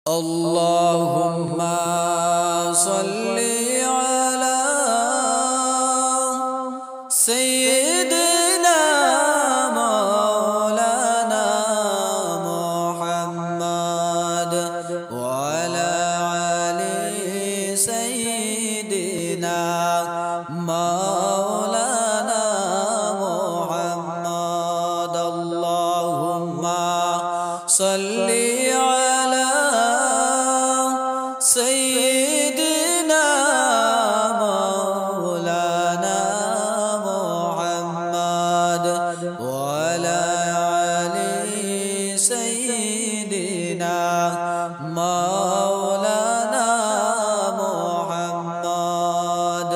اللهم صل على سيدنا مولانا محمد وعلى آل سيدنا مولانا محمد اللهم صل على سيدنا مولانا محمد وعلى آل سيدنا مولانا محمد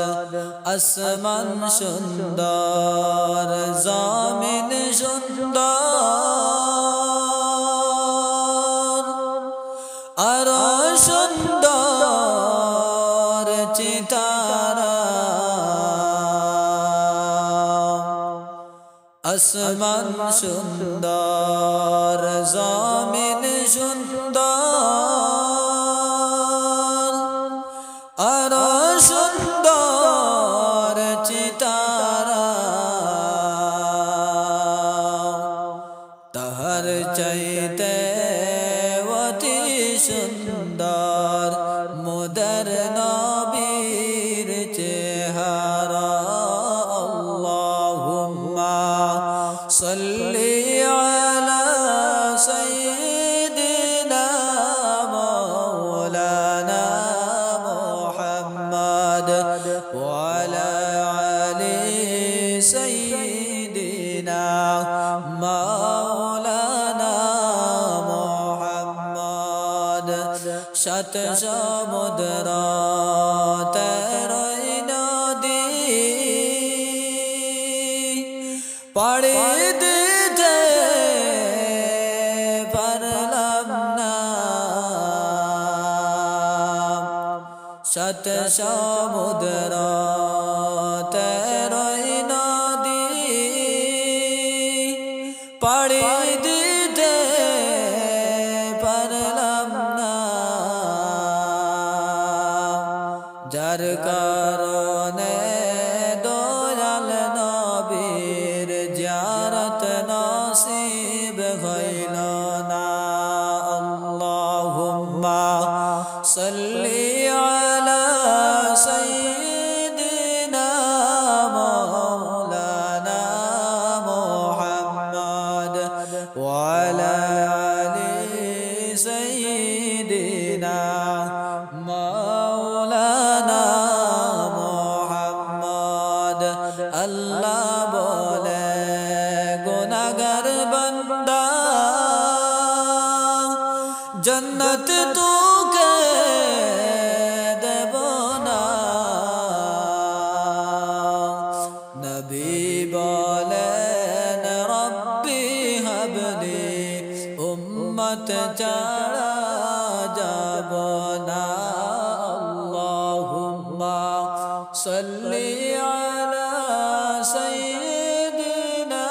আসমান সুন্দর জমিন সুন্দর আরো সুন্দর চিতারা আসমান সুন্দর জমিন সুন্দর আরো সুন্দর চিতারা তাহার চাইতে অতি সুন্দর মোদের নবীর চেহারা আল্লাহুম্মা সাল্লি আলা সাইয়্যিদিনা মাওলানা মুহাম্মদ ওয়া আলা আলি সাইয়্যিদিনা মাওলানা মুহাম্মদ সাত সমুদ্র তেরোই নদী পাড়ি দিতে পারলাম না সাত সমুদ্র তেরোই নদী পাড়ি দিতে পারলাম না যার কারণে দয়াল নবীর জিয়ারত নসিব হইল না আল্লাহুম্মা সাল্লি আলা সাইয়্যিদিনা মাওলানা মুহাম্মদ ওয়া আলা আলি সাইয়্যিদিনা মাওলানা মুহাম্মদ আল্লাহ বলে গুনাহগার বান্দা জন্নত তোকে দেব না নবী বলেন রব্বি হাবলি উম্মত ছাড়া যাব না আল্লাহুম্মা সাল্লি আলা সাইয়্যিদিনা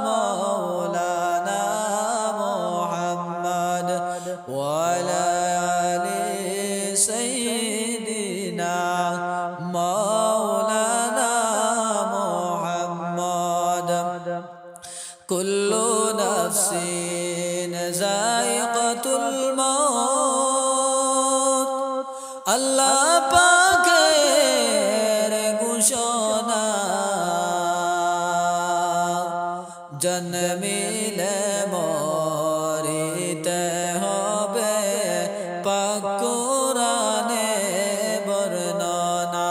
মাওলানা মুহাম্মদ ওয়া আলা আলি সাইয়্যিদিনা মাওলানা মুহাম্মদ কুল্লু নাফসিন যায়িকাতুল মাউত আল্লাহ পাকের ঘোষণা জন্মিলে মরিতে হবে পাক কোরআনে বর্ণনা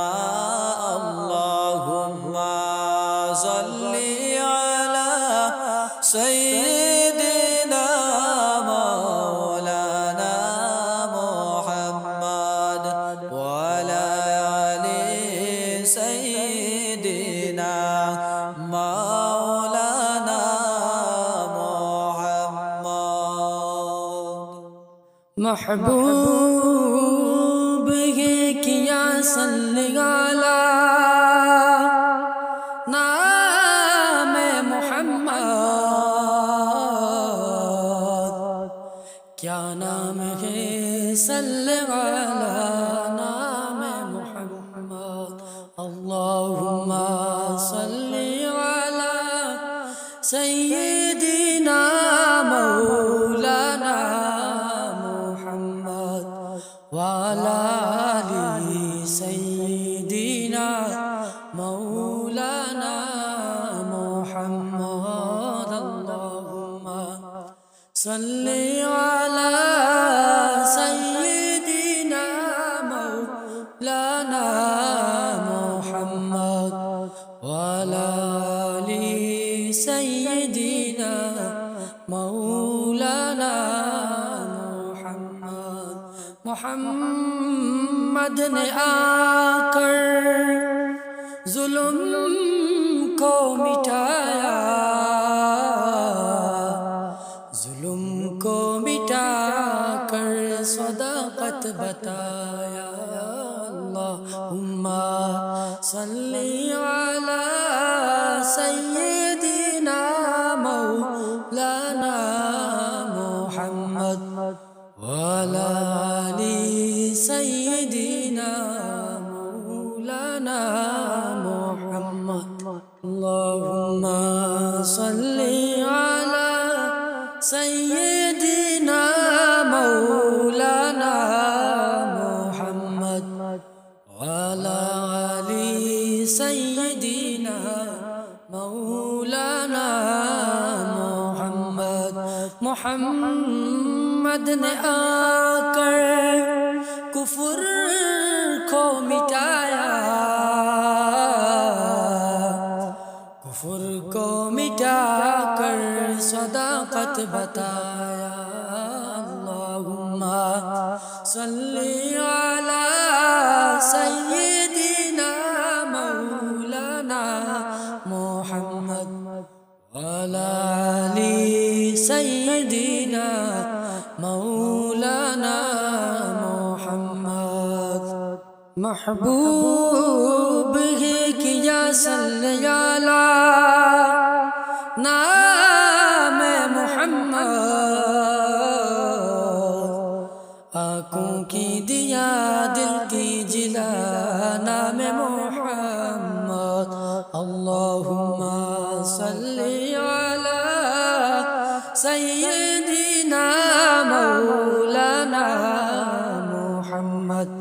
আল্লাহুম্মা সাল্লি আলা সাইয়্যিদিনা মাওলানা মুহাম্মদ ওয়া আলা আলি সাইয়্যিদিনা মাওলানা মুহাম্মদ महबूब है किया सल्ली अला नाम मोहम्मद क्या नाम है सल्ले अला नाम मुहम्मद अल्लाहुम्मा सल्ले अला सय्यिदिना मौलाना मुहम्मद व अला आलि सय्यिदिना मौलाना मुहम्मद अल्लाहुम्मा सल्ले अला सय्यिदिना मौलाना मुहम्मद व अला आलि सय्यिदिना मौलाना मुहम्मद मोहम्मद ने आकर जुल्म को मिटाया, जुल्म को मिटाकर सदाकत बताया। अल्लाहुम्मा सल्ली अला सय्यिदिना मौलाना मुहम्मद व अला आलि सय्यिदिना मौलाना मुहम्मद। अल्लाहुम्मा सल्ली अला सय्यिदिना मौलाना मुहम्मद व अला आलि सय्यिदिना मौलाना मुहम्मद। मोहम्मद ने आकर कुफ्र को मिटाया, कुफ्र को मिटाकर सदाकत बताया। अल्लाहुम्मा सल्ली अला सय्यिदिना मौलाना मुहम्मद व अला आलि सय्यिदिना मौलाना मुहम्मद। महबूब है किया सल्ले अला नाम मुहम्मद, आँखों की दिया दिल की जिला नाम मुहम्मद। अल्लाहुम्मा सल्ली अला सय्यिदिना मौलाना मुहम्मद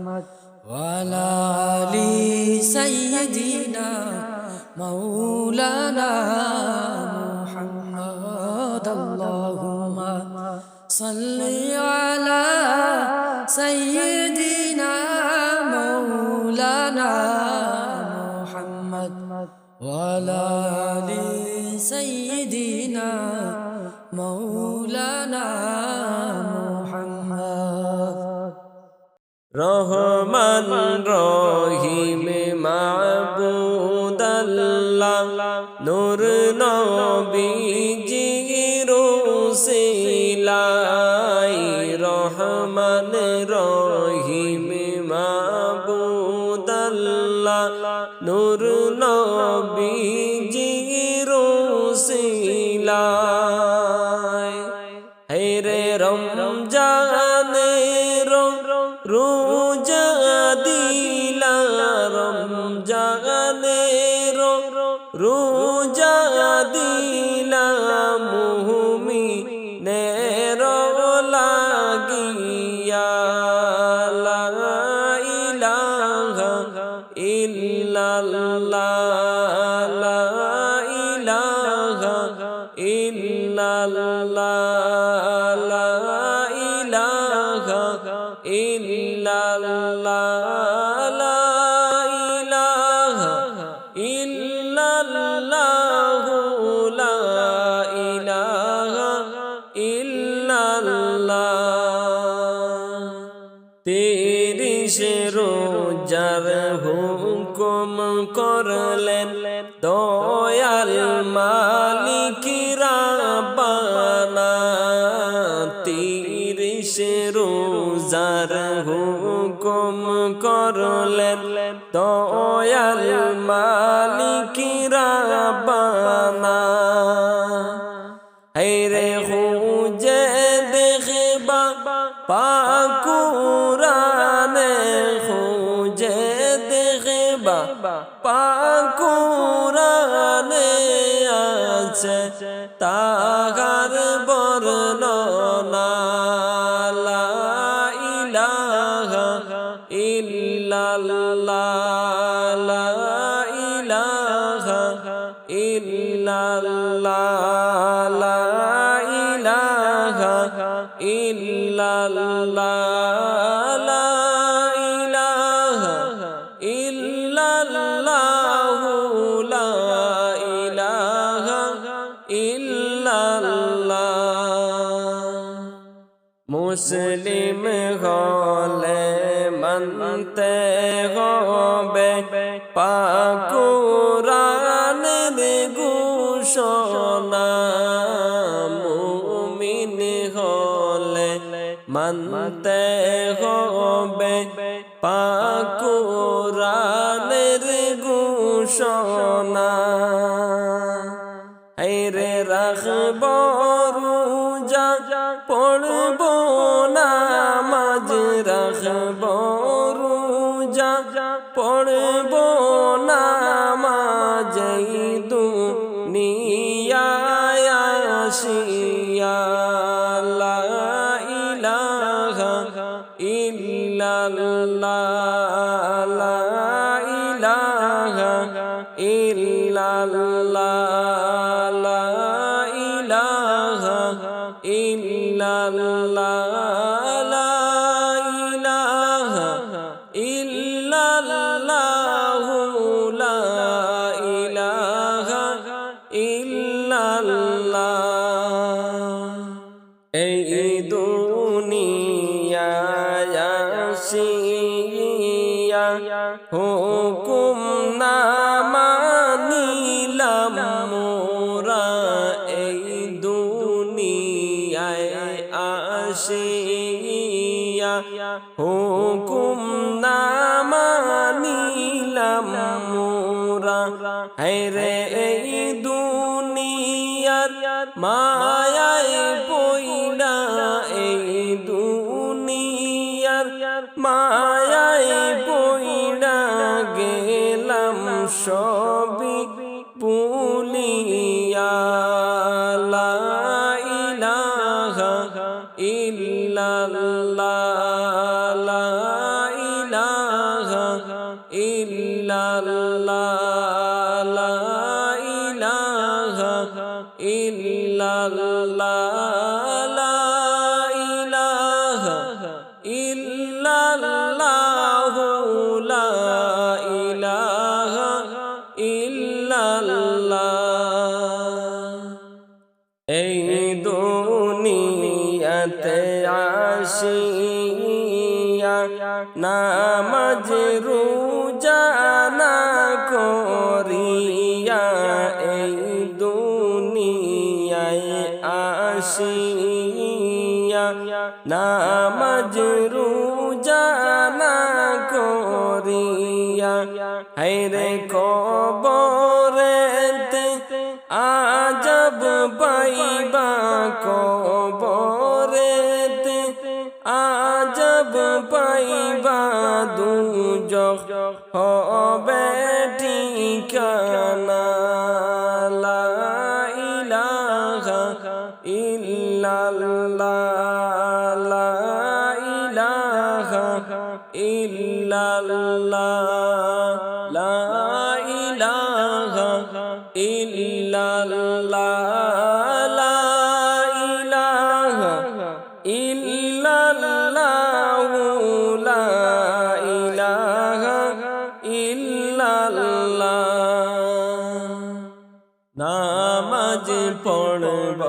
व अला आलि सय्यिदिना मौलाना मुहम्मद। अल्लाहुम्मा सल्ली अला सय्यिदिना मौलाना मुहम्मद व अला आलि सय्यिदिना मौलाना मुहम्मद। रहमान रहीम माबूद अल्लाह नूर नबीजीर उसिलाई। रहमान रहीम माबूद अल्लाह नूर नबीजीर उसिलाई। हे रे रमजान रोजा दिला, रमजान रोजा दिला मुमिनेर लागिया। ला इलाहा इल्लल्लाह, ला इलाहा इल्लल्लाह, ला इलाहा इल्लल्लाह, ला इलाहा इल्लल्लाह, ला इलाहा इल्लल्लाह। তিরিশ রোজার হুকুম করলেন দয়াল মালিক রাব্বানা। 30 রোজার হুকুম করলেন দয়াল মালিক রাব্বানা। হে রে খুঁজে দেখবা পাকু আছে তাহার বর্ণনা লা ইলাহা ইল্লাল্লাহ লা ইলাহা ইল্লাল্লাহ লা ইলাহা ইল্লাল্লাহ লা ইলাহা ইল্লাল্লাহ লা ইলাহা ইল্লাল্লাহ মুসলিম হলে মানতে হবে পাক কুরআনের ঘোষণা মুমিন হলে মানতে হবে পাক কুরআনের ঘোষণা হায়রে রাখব রোজা পড়ব নামাজ রাখব রোজা পড়ব নামাজ দুনিয়ায় আসিয়া লা ইলাহা ইল্লাল্লাহ লা ইলাহা ইল্লাল্লাহ লা ইলাহা ইল্লাল্লাহ লা ইলাহা ইল্লাল্লাহ লা ইলাহা ইল্লাল্লাহ এই দুনিয়ায় আসিয়া হুকুম না মানিলাম মোরা এই দুনিয়ায় আসিয়া হুকুম না মানিলাম মোরা হায়রে এই দুনিয়ার মায়ায় পইলা এই দুনিয়ার মায়ায় পইলা গেলাম সবই ভুলিয়া লা ইলাহা ইল্লাল্লাহ লা ইলাহা ইল্লাল্লাহ লা ইলাহা ইল্লাল্লাহ লা ইলাহা ইল্লাল্লাহ লা ইলাহা ইল্লাল্লাহ এই দুনিয়াতে আসিয়া নামাজ রোজা না করিয়া এই দুনিয়ায় আসিয়া নামাজ রোজা না করিয়া হায়রে কবরেতে আজব পাইবা কবরেতে আজব পাইবা দুজখ হবে ঠিকানা লা ইলাহা ইল্লাল্লাহ লা ইলাহা ইল্লাল্লাহ লা ইলাহা ইল্লাল্লাহ লা ইলাহা ইল্লাল্লাহ লা ইলাহা ইল্লাল্লাহ নামাজ পড়ব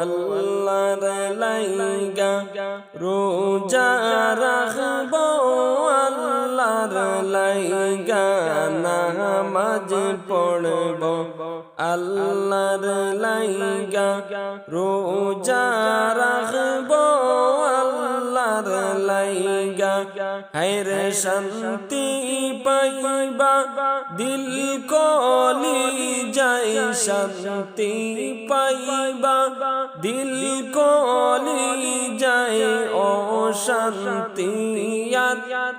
আল্লাহর লাইগা রোজা রাখব আল্লাহর লাইগা নামাজ পড়ব আল্লাহর লাইগা রোজা রাখব আল্লাহর লাইগা হায়রে শান্তি পাইবা দিল কলি যায় শান্তি পাইবা দিল কলি যায় ও শান্তি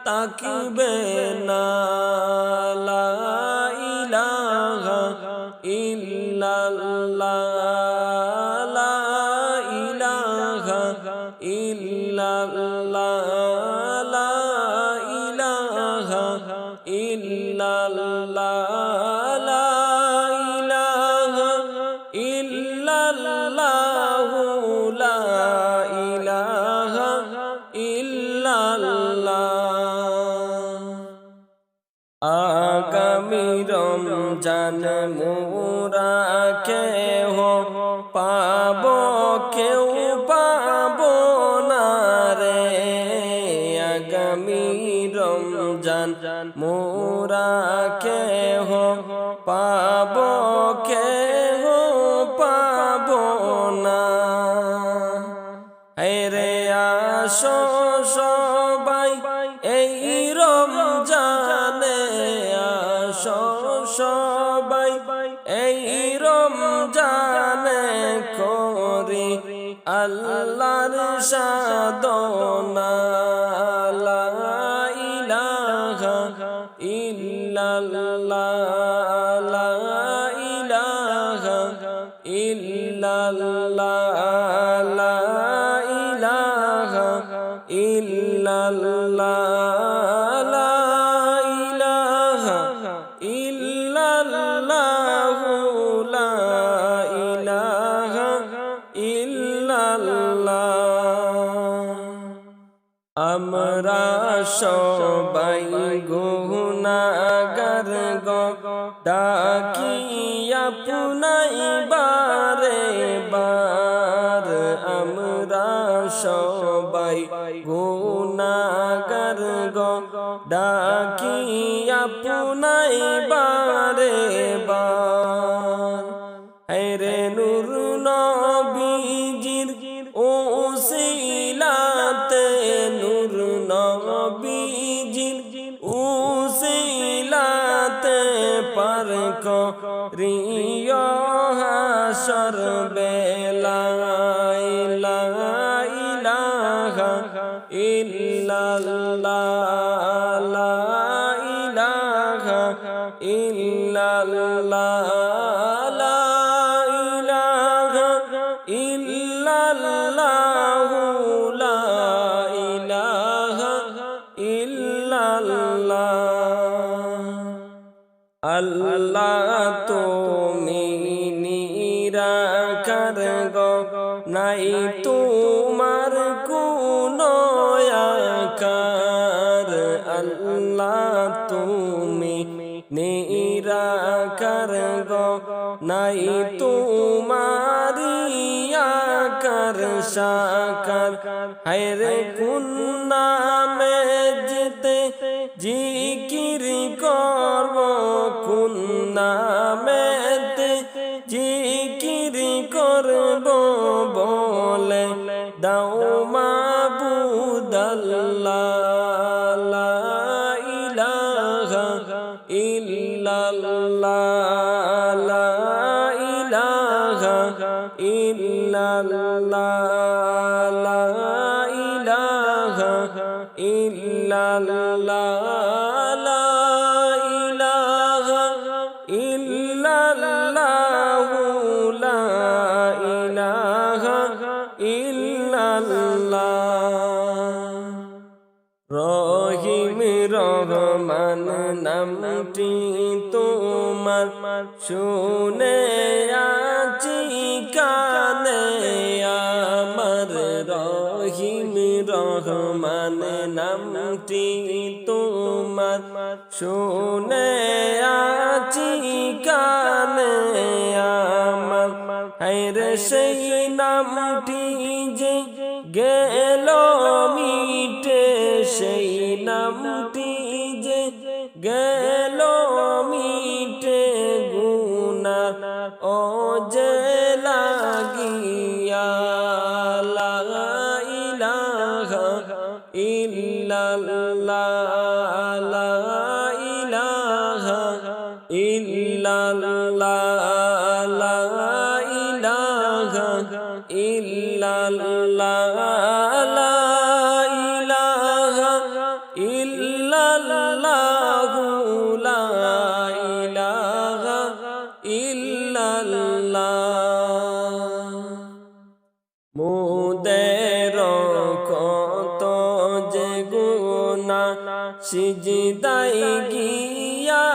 তাকবে না লা ইলাহা ইল্লাল্লাহ লা ইলাহা ইল্লাল্লাহ লা ইলাহা ইল্লাল্লাহ লা ইলাহা ইল্লাল্লাহ লা ইলাহা ইল্লাল্লাহ আগামী রমজান মোরা কেহ পাব কেউ পাব না রে আগামী রমজান মোরা কেহ পাব কেহ পাব না হায়রে আসো সবাই এই রমজানে আসো সবাই এই রমজানে করি আল্লাহর সাধনা লা ইলাহা ইল্লাল্লাহ লা ইলাহা ইল্লাল্লাহ লা ইলাহা ইল্লাল্লাহ লা ইলাহা ইল্লাল্লাহ লা ইলাহা ইল্লাল্লাহ আমরা সবাই গুনাহগার গো ডাকি আপনাই বারে বার আমরা সবাই গুনাহগার গো ডাকি আপনাই বারে বার হায়রে নূর নবীজির ওসিলাতে নূর নবীজির ওসিলাতে পার করিও হাসর বেলায় লা ইলাহা ইল্লাল্লাহ লা ইলাহা ইল্লাল্লাহ লা ইলাহা ইল্লাল্লাহ লা ইলাহা ইল্লাল্লাহ আল্লাহ তুমি নিরাকার গো নাই তোমার কোনো আকার আল্লাহ তুমি নিরাকার গো নাই তোমারি আকার সাকার হায়রে কোন নামে যেতে জিকির করব কোন নামেতে জিকির করব বলে দাও মাবুদ আল্লাহ লা ইলাহা ইল্লাল্লাহ লা ইলাহা ইল্লাল্লাহ লা ইলাহা ইল্লাল্লাহ লা ইলাহা ইল্লাল্লাহ লা ইলাহা ইল্লাল্লাহ রহিম রহমান নামটি তোমার শুনে আছি কানে আমার রহিম রহমান নামটি তোমার শুনে আছি কানে আমার হায়রে সেই নামটি যে গেল মিটে সেই নামটি যে গেল মিটে গুনাহ ও যে লাগিয়া লা ইলাহা ইল্লাল্লাহ মোদের কত যে গুনাহ সিজদায় গিয়া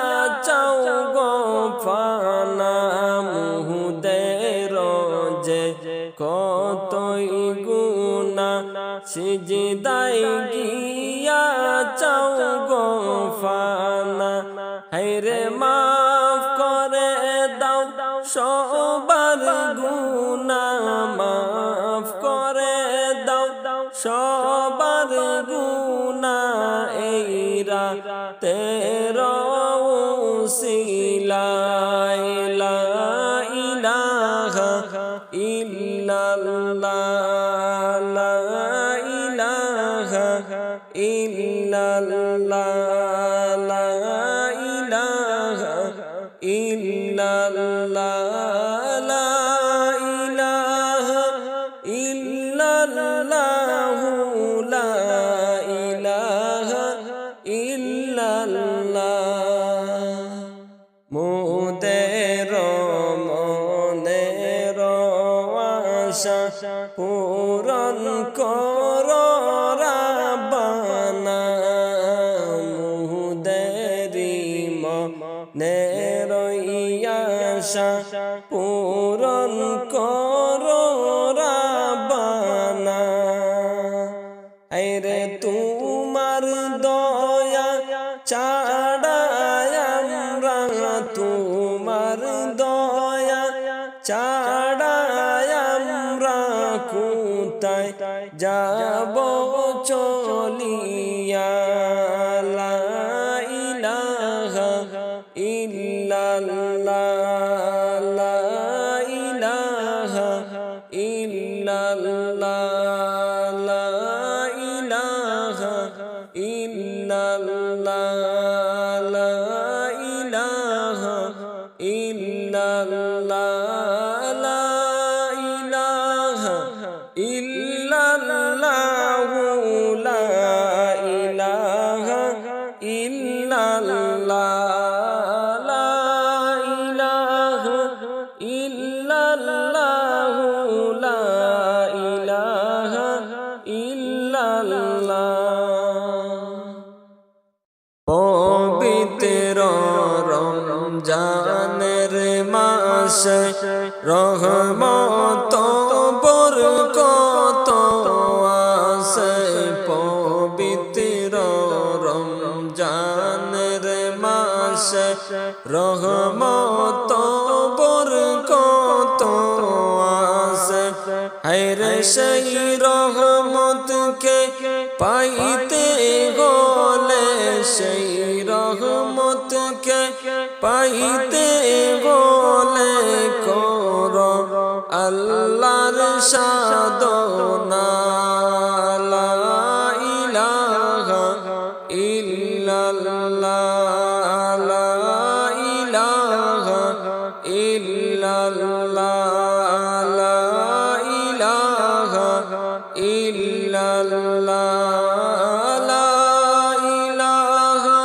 চাও গো ফানা মোদের যে কতই গুনাহ সিজদায় গিয়া চাও গো ফানা হায়রে মাফ করে দাও সবার গুনাহ মাফ করে দাও সবার গুনাহ এই রাতের উসিলায় লা ইলাহা ইল্লাল্লাহ লা ইলাহা ইল্লাল্লাহ লা ইলাহা ইল্লাল্লাহ লা ইলাহা ইল্লাল্লাহ লা ইলাহা ইল্লাল্লাহ মোদের মনের আশা পূরণ কর রাব্বানা মোদেরি মনের আশা পূরণ কর রাব্বানা আইরে তোমার দয়া ছাড়া আমরা তোমার দয়া ছাড়া আমরা কোথায় যাব চলিয়া লা ইলাহা ইল্লাল্লাহ লা ইলাহা ইল্লাল্লাহ লা ইলাহা ইল্লাল্লাহ লা ইলাহা ইল্লাল্লাহ লা ইলাহা ইল্লাল্লাহ লা ইলাহা ইল্লাল্লাহ লা ইলাহা ইল্লাল্লাহ লা ইলাহা ইল্লাল্লাহ পবিত্র রমজানের মাসে রহমত বরকত আছে পবিত্র রমজানের মাসে রহমত বরকত আছে হায়রে সেই রহমতকে পাইতে গলে সেই রহমতকে পাইতে গলে কর আল্লাহর সাধনা লা ইলাহা ইল্লাল্লাহ লা ইলাহা ইল্লাল্লাহ লা ইলাহা ইল্লাল্লাহ লা ইলাহা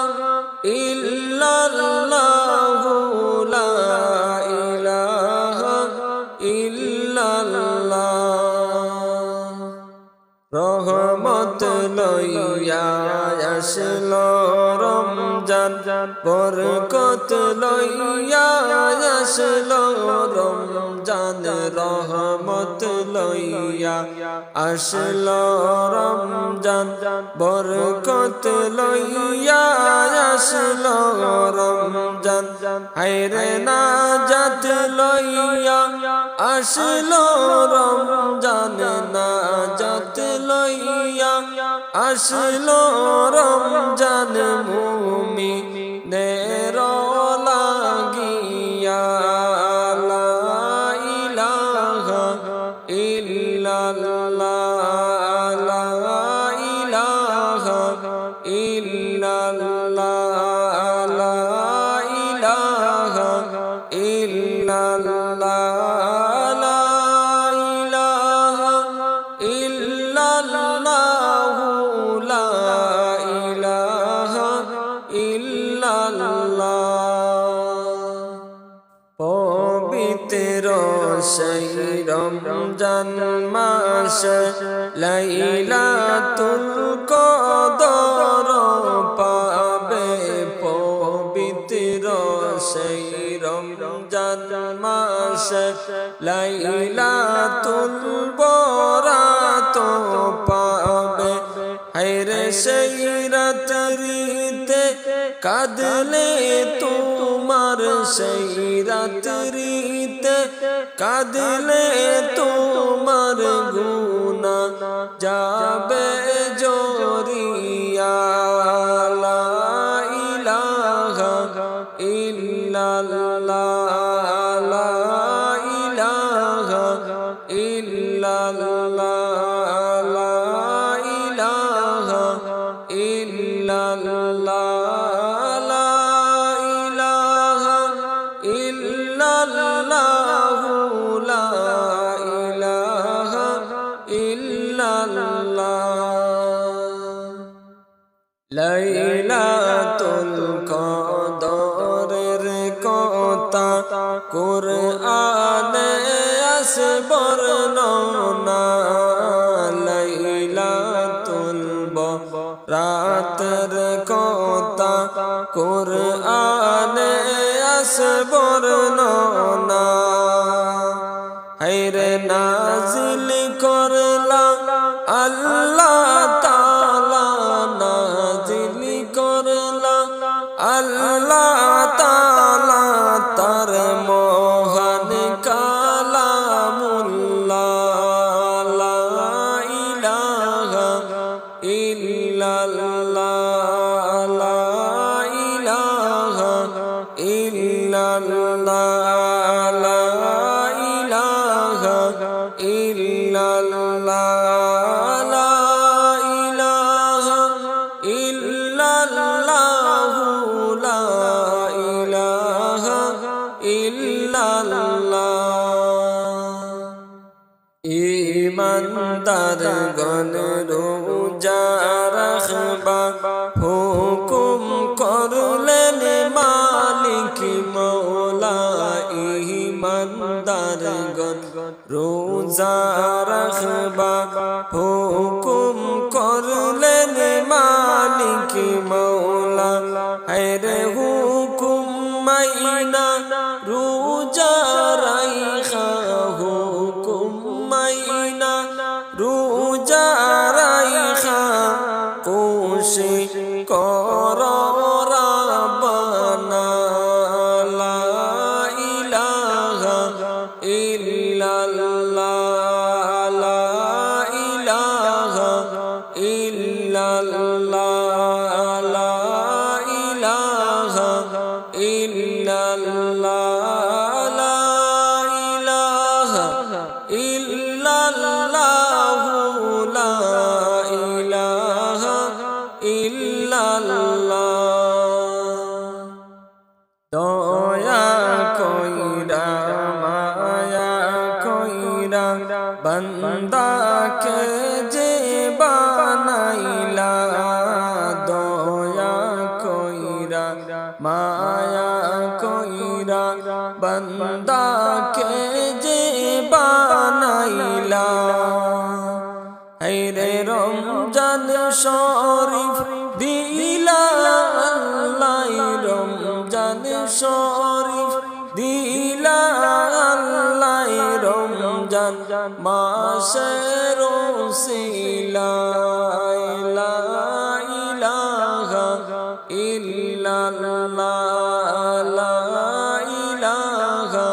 ইল্লাল্লাহ লা ইলাহা ইল্লাল্লাহ রহমত লইয়া আসলো রমজান বরকত লইয়া আসলো রমজান রহমত লইয়া আসলো রমজান বরকত লইয়া আসলো রমজান হায়রে নাজাত লইয়া আসলো রমজান নাজাত লইয়া আসলো রমজান মুমিনের লাগিয়া লা ইলাহা ইল্লাল্লাহ লা ইলাহা ইল্লাল্লাহ লা ইলাহা ইল্লাল্লাহ লা ইলাহা ইল্লাল্লাহু লা ইলাহা ইল্লাল্লাহ পবিত্র সেই রমজান মাস লাইলাতুল কদর পাবে পবিত্র সেই রমজান মাস লাইলাতুল বরাত পাবে হায়রে সেই রাত্রিতে কাঁদলে তোমার সেই রাত্রিতে কাঁদলে তোমার গুনাহ যাবে জরিয়া লা ইলাহা ইল্লাল্লাহ লা ইলাহা ইল্লাল্লাহ লা ইলাহা ইল্লাল্লাহ লা ইলাহা ইল্লাল্লাহু লা ইলাহা ইল্লাল্লাহ লাইলাতুল কদরের কথা কুরআনে আছে বর্ণনা লাইলাতুল বরাতের কথা কুরআনে আছে বর্ণনা হায়রে নাজিল করলা আল্লাহ তাআলা নাজিল করলা আল্লাহ তাআলা তার মহান কালামুল্লাহ লা ইলাহা ইল্লাল্লাহ লা ইলাহা ইল্লাল্লাহ লা ইলাহা ইল্লাল্লাহ লা ইলাহা ইল্লাল্লাহু লা ইলাহা ইল্লাল্লাহ ইমানদার গণ রোজা রাখবা হুকুম করলেন মালিক মওলা ইমানদার গণ রোজা রাখবা হুকুম করলেন মালিক মওলা হায়রে হুকুম মাইনা রোজা রাইখা হুকুম মাইনা রোজা রাইখা কোশি কর রাব্বানা লা ইলাহা ইল্লাল্লাহ লা ইলাহা ইল্লাল্লাহ লা ইলাহা ইল্লাল্লাহ লা ইলাহা ইল্লাল্লাহু লা ইলাহা ইল্লাল্লাহ দয়া কইরা মায়া কইরা বান্দাকে যে বানাইলা দয়া কইরা মায়া কইরা বান্দাকে যে বানাইলা হায়রে রমজান শরীফ দিলা আল্লাহ রমজান শরীফ দিলা আল্লাহ রমজান মাসের ওসিলায় লা ইলাহা ইল্লাল্লাহ লা ইলাহা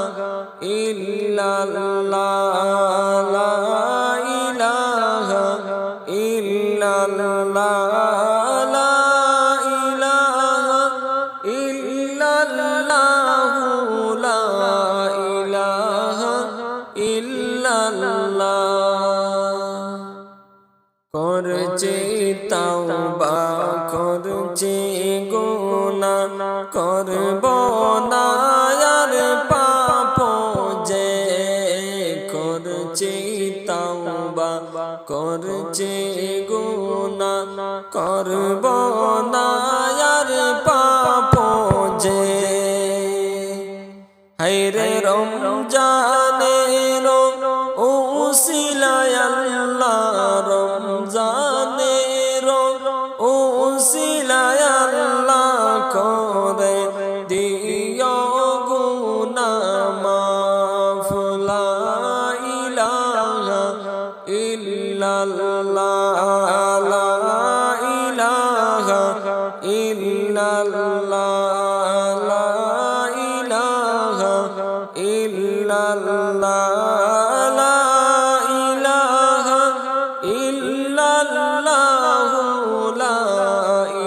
ইল্লাল্লাহ লা ইলাহা ইল্লাল্লাহ লা ইলাহা ইল্লাল্লাহু লা ইলাহা ইল্লাল্লাহ করছে তাওবা করছি গুনাহ করব না আর পাপ যে করছি তাওবা করছি গুনাহ করব না আর পাপ যে হায়রে রমজানের উসিলায় আল্লাহ রমজানের উসিলায় আল্লাহ করে দিও গুনাহ মাফ লা ইলাহা ইল্লাল্লাহ লা ইলাহা ইল্লাল্লাহ লা ইলাহা ইল্লাল্লাহ লা ইলাহা ইল্লাল্লাহ লা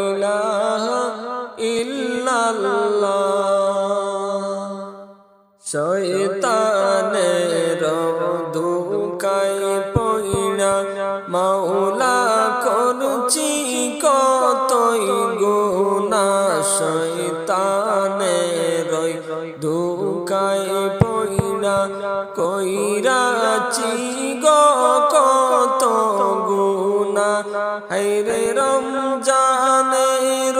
ইলাহা ইল্লাল্লাহ শয়তানের ধোঁকায় পইড়া মাওলা করছি কতই গুনাহ শয়তানের ধোঁকায় পইড়া কইরাছি গো কত গুনাহ হায়রে রমজানের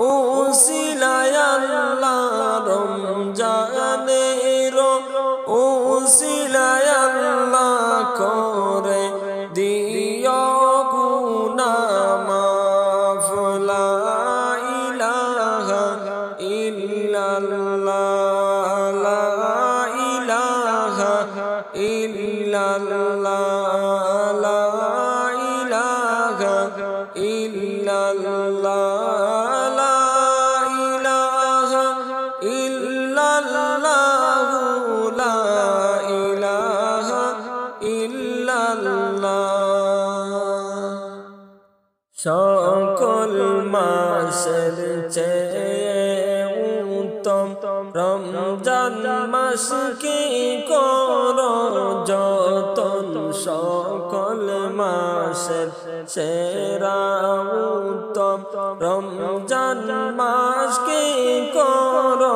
উসিলায় আল্লাহ রমজানের উসিলায় আল্লাহ করে দিও গুনাহ মাফ লা ইলাহা ইল্লাল্লাহ লা ইলাহা ইল্লাল্লাহ লা ইলাহা ইল্লাল্লাহ লা ইলাহা ইল্লাল্লাহ লা ইলাহা ইল্লাল্লাহ সকল মাসের চেয়ে উত্তম রমজান মাসকে করো যতন সকল মাসের সেরা উত্তম রমজান মাসকে করো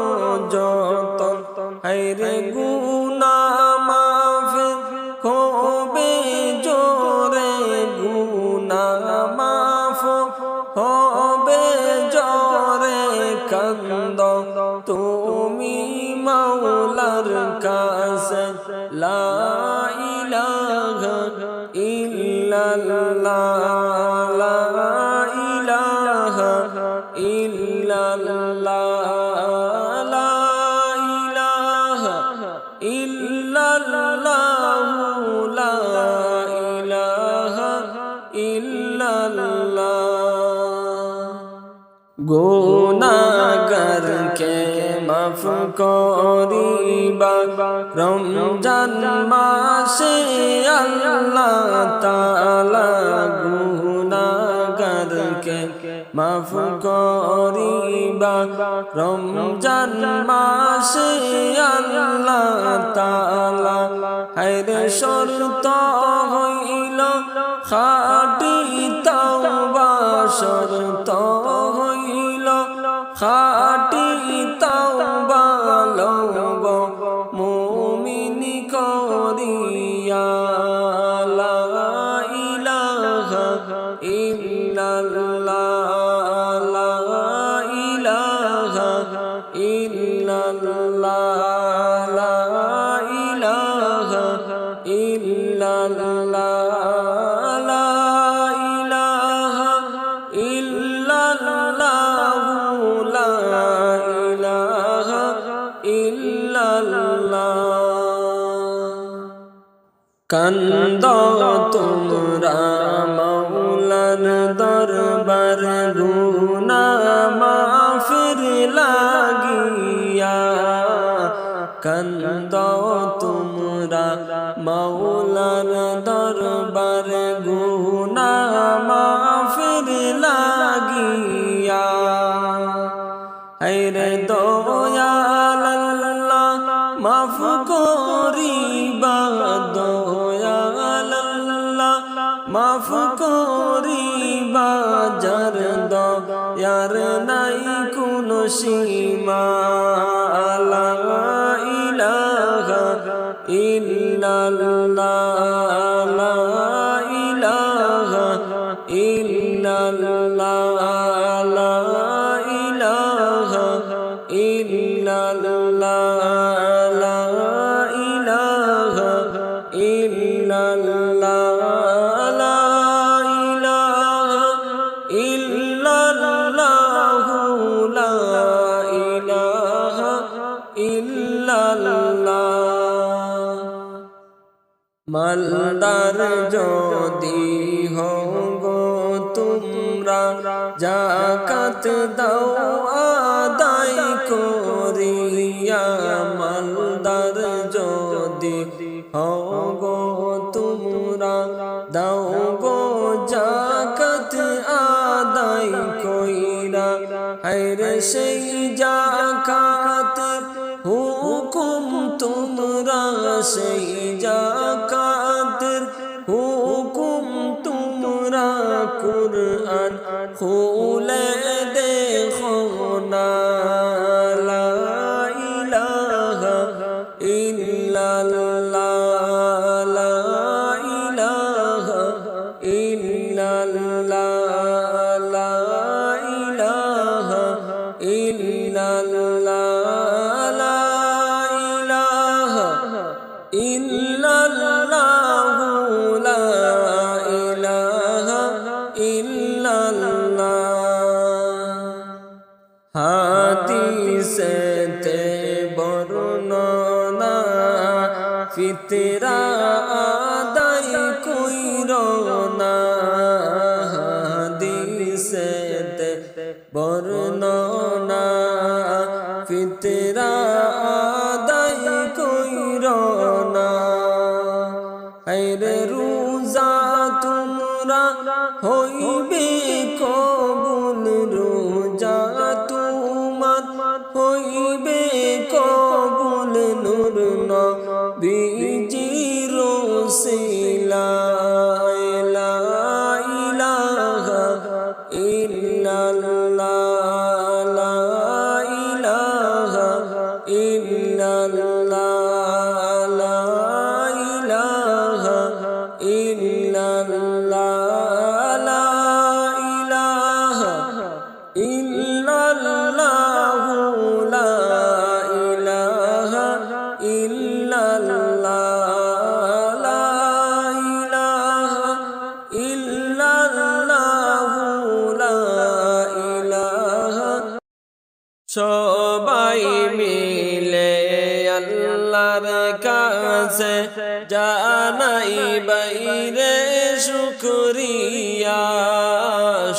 যতন হায়রে গুনাহ মাফ হবে জোরে গুনাহ মাফ হবে জোরে কান্দ তুমি মাওলার কাছে লা ইলাহা ইল্লাল্লাহ লা ইলাহা ইল্লাল্লাহ লা ইলাহা ইল্লাল্লাহ লা ইলাহা ইল্লাল্লাহ গুনাহগারকে মাফ করিবা রমজান মাসে আল্লাহ তাআলা গুনাহগারকে মাফ করিবা রমজান মাসে আল্লাহ তাআলা হায়রে শর্ত হইল খাঁটি তাওবা শর্ত হইল খাঁটি তাওবা লব মুমিন করিয়া লা ইলাহা ইল্লাল্লাহ লা ইলাহা ইল্লাল্লাহ লা ইলাহা ইল্লাল্লাহ লা ইলাহা ইল্লাল্লাহ লা ইলাহা ইল্লাল্লাহ কান্দ তোমরা মাওলার দরবার গুনাহ মাফির লাগিয়া কান্দ তোমরা মাওলার দরবার গুনাহ মাফির লাগিয়া হায়রে দয়াল আল্লাহ মাফ করিবা দয়াল আল্লাহ মাফ করিবা যার দয়া যার নাই কোনো সীমা লা ইলাহা ইল্লাল্লাহ লা ইলাহা ইল্লাল্লাহ লা ইলাহা ইল্লাল্লাহ লা ইলাহা ইল্লাল্লাহ লা ইলাহা ইল্লাল্লাহ লা ইলাহা ইল্লাল্লাহ মালদার যদি হও গো তোমরা যাকাত দাও আদায় করিয়া মালদার যদি হও গো তোমরা দাও গো যাকাত আদায় কইরা হায়রে সেই যাকাত হুকুম তোমরা সেই যাকাতের হুকুম তোমরা কুরআন খুলে দেখো না লা ইলাহা ইল্লাল্লাহ লা ইলাহা ইল্লাল্লাহ লা ইলাহা ইল্লাল্লাহ লা ইলাহা ইল্লাল্লাহ লা ইলাহা ইল্লাল্লাহ হাদিসেতে বর্ণনা ফিতরা আদায় কইরো না হাদিসেতে বর্ণনা ফিতরা আদায় কইরো না হায়রে রোজা তোমরা হইবে কবুল রোজা তোমার হইবে কবুল নূর নবীজির ওসিলায় লা ইলাহা ইল্লাল্লাহ লা ইলাহা ইল্লাল্লাহ লা ইলাহা ইল্লাল্লাহ লা ইলাহা ইল্লাল্লাহ লা ইলাহা ইল্লাল্লাহ লা ইলাহা ইল্লাল্লাহ লা ইলাহা সবাই মিলে আল্লাহর কাছে জানাই বাইরে শুকরিয়া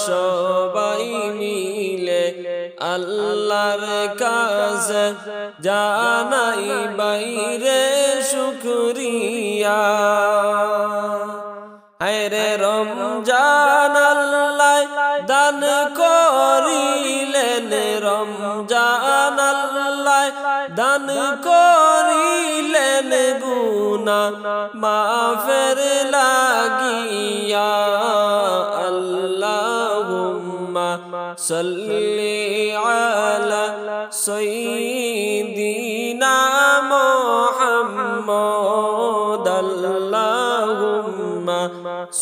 সবাই মিলে আল্লাহর কাছে জানাই বাইরে শুকরিয়া হায়রে রমজান আল্লাহ দান করিলেন রমজান আল্লাহ দান করিলেন গুনাহ মাফের লাগিয়া আল্লাহুম্মা সাল্লি আলা সাইয়্যিদিনা মুহাম্মদ আল্লাহুম্মা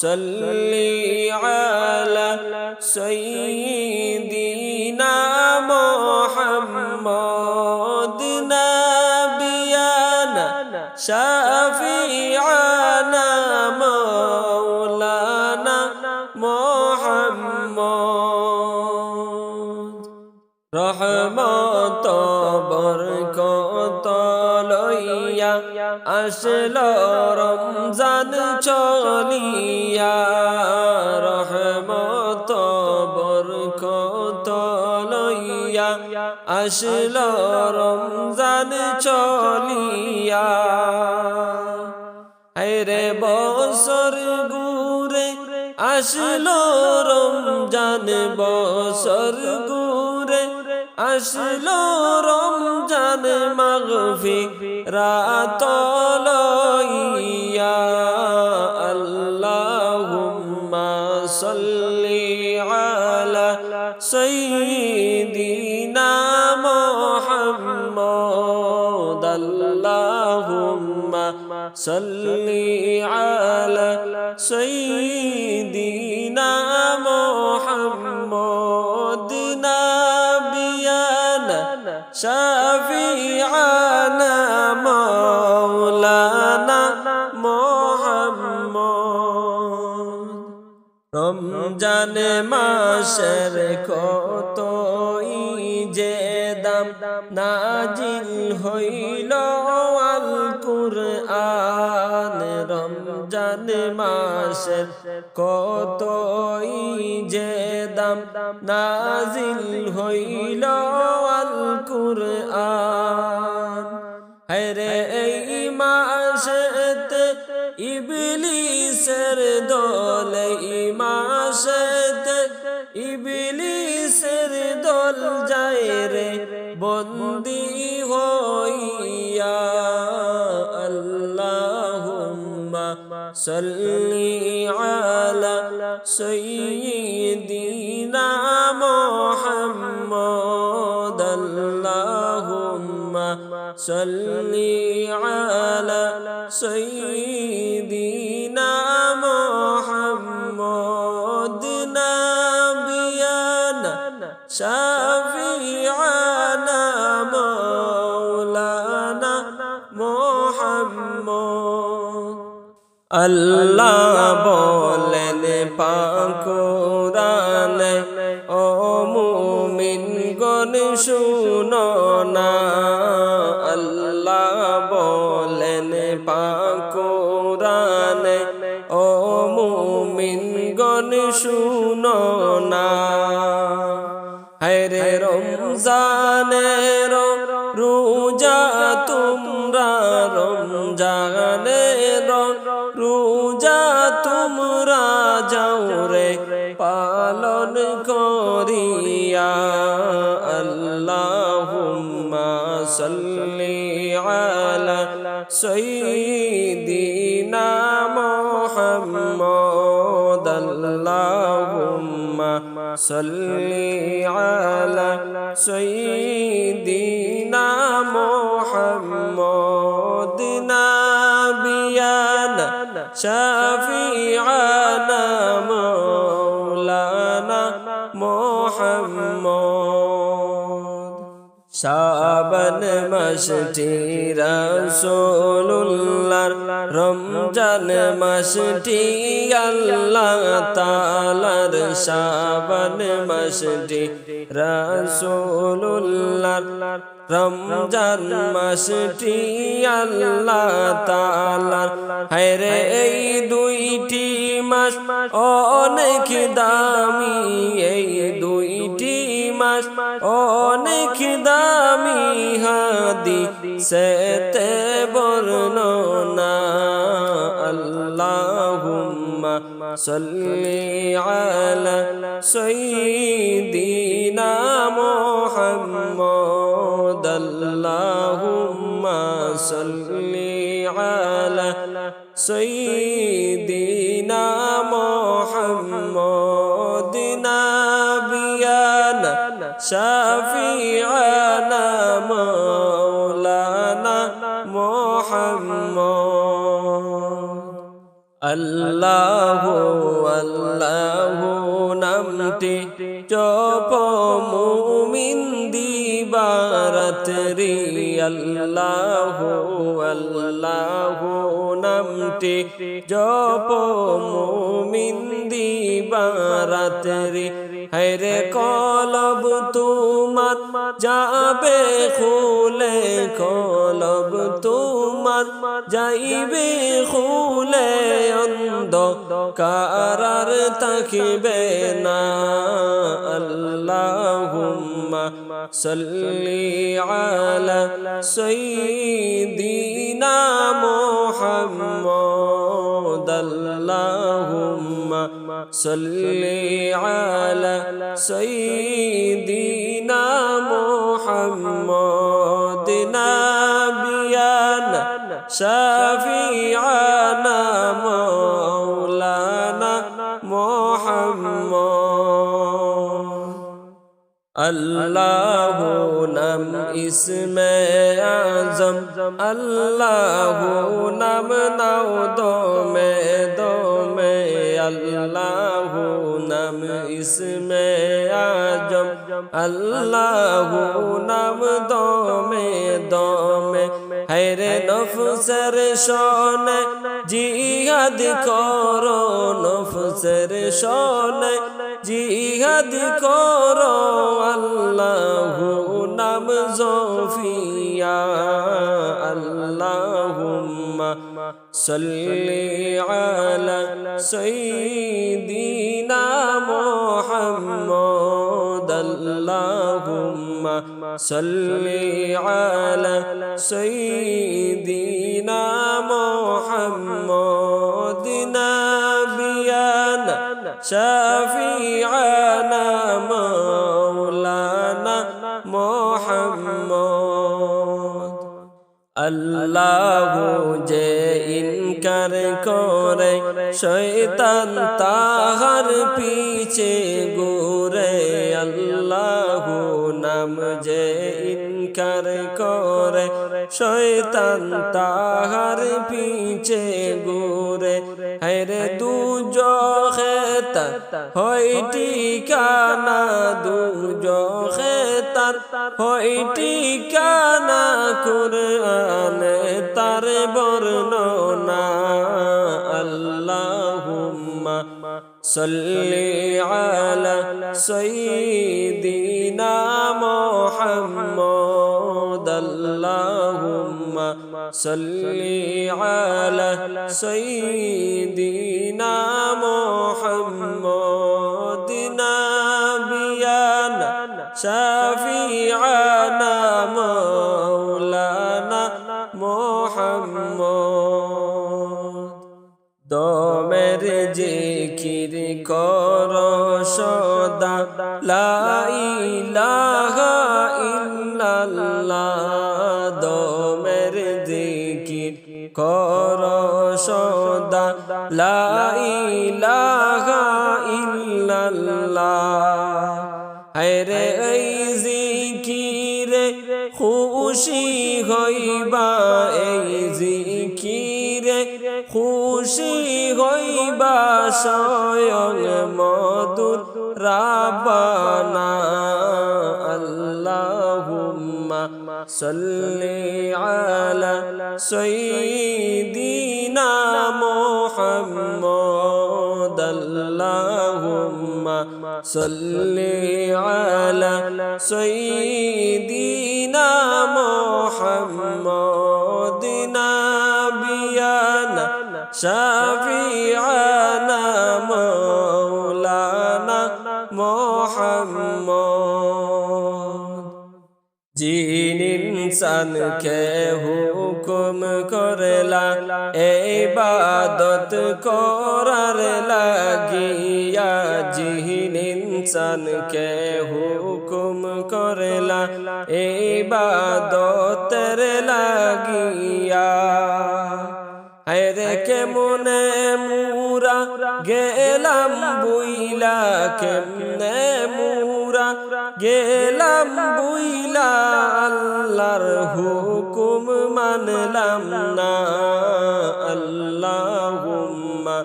সাল্লি আলা সাইয়্যিদিনা মুহাম্মদ নাবিয়ানা শাফিআনা মাওলানা মুহাম্মদ রহমত বরকত লইয়া আসলো রমজান চলিয়া রহমত বরকত লইয়া আসলো রমজান চলিয়া হায়রে বছর ঘুরে আসলো রমজান বছর ঘুরে আসলো রমজান মাগফিরাত লইয়া আল্লাহুম্মা সাল্লি আলা سيدنا محمد اللهم صل على سيدنا محمد نبينا شفيعنا مولانا محمد রমজান মাসের কতই যে দাম নাজিল হইল আল কুরআন রমজান মাসের কতই যে দাম নাজিল হইল আল কুরআন হায়রে এই মাসেতে ইবলিসের দল এই মাসেতে ইবলিসের দল যায় রে বন্দী হইয়া আল্লাহুম্মা সাল্লি আলা সাইয়্যিদিনা মুহাম্মদ আল্লাহুম্মা সাল্লি আলা সাইয়্যিদিনা মুহাম্মদ নাবিয়ানা শাফিআনা মাওলানা মুহাম্মদ আল্লাহ বলেন পাক কোরআনে ও মুমিনগণ শুনো না আল্লাহ বলেন পাক কোরআনে ও মুমিনগণ শুনো না হায়রে রমজানের রোজা তোমরা রমজানের রোজা তোমরা যাও রে পালন করিয়া আল্লাহুম্মা সাল্লি আলা সাইয়্যিদিনা মুহাম্মদ আল্লাহুম্মা সাল্লি আলা সাইয়্যিদিনা মুহাম্মদ নাবিয়ানা শাফিআনা মাওলানা মুহাম্মদ শাবান মাসটি রাসূলুল্লাহর রমজান মাসটি আল্লাহ তাআলার শাবান মাসটি রাসূলুল্লাহর রমজান মাসটি আল্লাহ তাআলার হায়রে এই দুইটি মাস অনেক দামি এই দুইটি মাস অনেক দামি হাদিসেতে বর্ণনা আল্লাহুম্মা সাল্লি আলা সাইয়্যিদিনা মুহাম্মদ আল্লাহুম্মা সাল্লি আলা সাইয়্যিদিনা মুহাম্মদ নাবিয়ানা শাফিআনা মাওলানা মুহাম্মদ আল্লাহু আল্লাহু নামটি জপ মুমিন দিবারাত্রি আল্লাহু আল্লাহু নামটি জপ মুমিন দিবারাত্রি হায়রে কলব তোমার যাবে খুলে কলব তোমার যাইবে খুলে অন্ধকার থাকিবে না আল্লাহুম্মা সাল্লি আলা সাইয়্যিদিনা মুহাম্মদ আল্লাহুম্মা সাল্লি আলা সাইয়্যিদিনা মুহাম্মদ নাবিয়ানা শাফিআনা মাওলানা মুহাম্মদ अल्लाहु नाम इसमें आज़म अल्लाहु नाम नाओ दो में अल्लाहु नाम इसमें आज़म अल्लाहु नाम दो में हैरे नफ्सेर शोने जिहाद करो नफ्सेर शोने जिहाद करो अल्लाहु नाम ज़ोफिया अल्लाहुम्मा सल्ली अला सय्यिदिना मुहम्मद अल्लाहुम्मा सल्ली अला सय्यिदिना मुहम्मद नबियाना शफीअना मौलाना मुहम्मद अल्लाहु जे इनकार करे शैतान ताहार पीछे घूरे अल्लाहु नाम जे इनकार करे शैतान ताहार पीछे घूरे हैरे দুজখে তার হয় ঠিকানা দুজখে তার হয় ঠিকানা কুরআনে তার বর্ণনা আল্লাহুম্মা সাল্লি আলা সাইয়্যিদিনা মুহাম্মদ আল্লাহুম্মা সাল্লি আলা সাইয়্যিদিনা মুহাম্মদ নাবিয়ানা শাফিআনা মাওলানা মুহাম্মদ দমের জিকির কর সদা লা ইলাহা ইল্লাল্লাহ দমের জিকির কর সদা লা ইলাহা ইল্লাল্লাহ হায়রে এই জিকিরে খুশি হইবা এই জিকিরে খুশি হইবা স্বয়ং মধুর রাব্বানা আল্লাহুম্মা সাল্লি আলা সাইয়্যিদিনা মুহাম্মদ আল্লাহুম্মা সাল্লি আলা সাইয়্যিদিনা মুহাম্মদ নাবিয়ানা শাফিআনা মাওলানা মুহাম্মদ জিন ইনসানকে হুকুম করলা ইবাদত করার লাগিয়া জিন ইনসানকে হুকুম করলা ইবাদতের লাগিয়া হায়রে কেমনে মুরা গেলাম বুইলা কেমনে মুরা গেলাম বুইলা আল্লাহর হুকুম মানলাম না আল্লাহুম্মা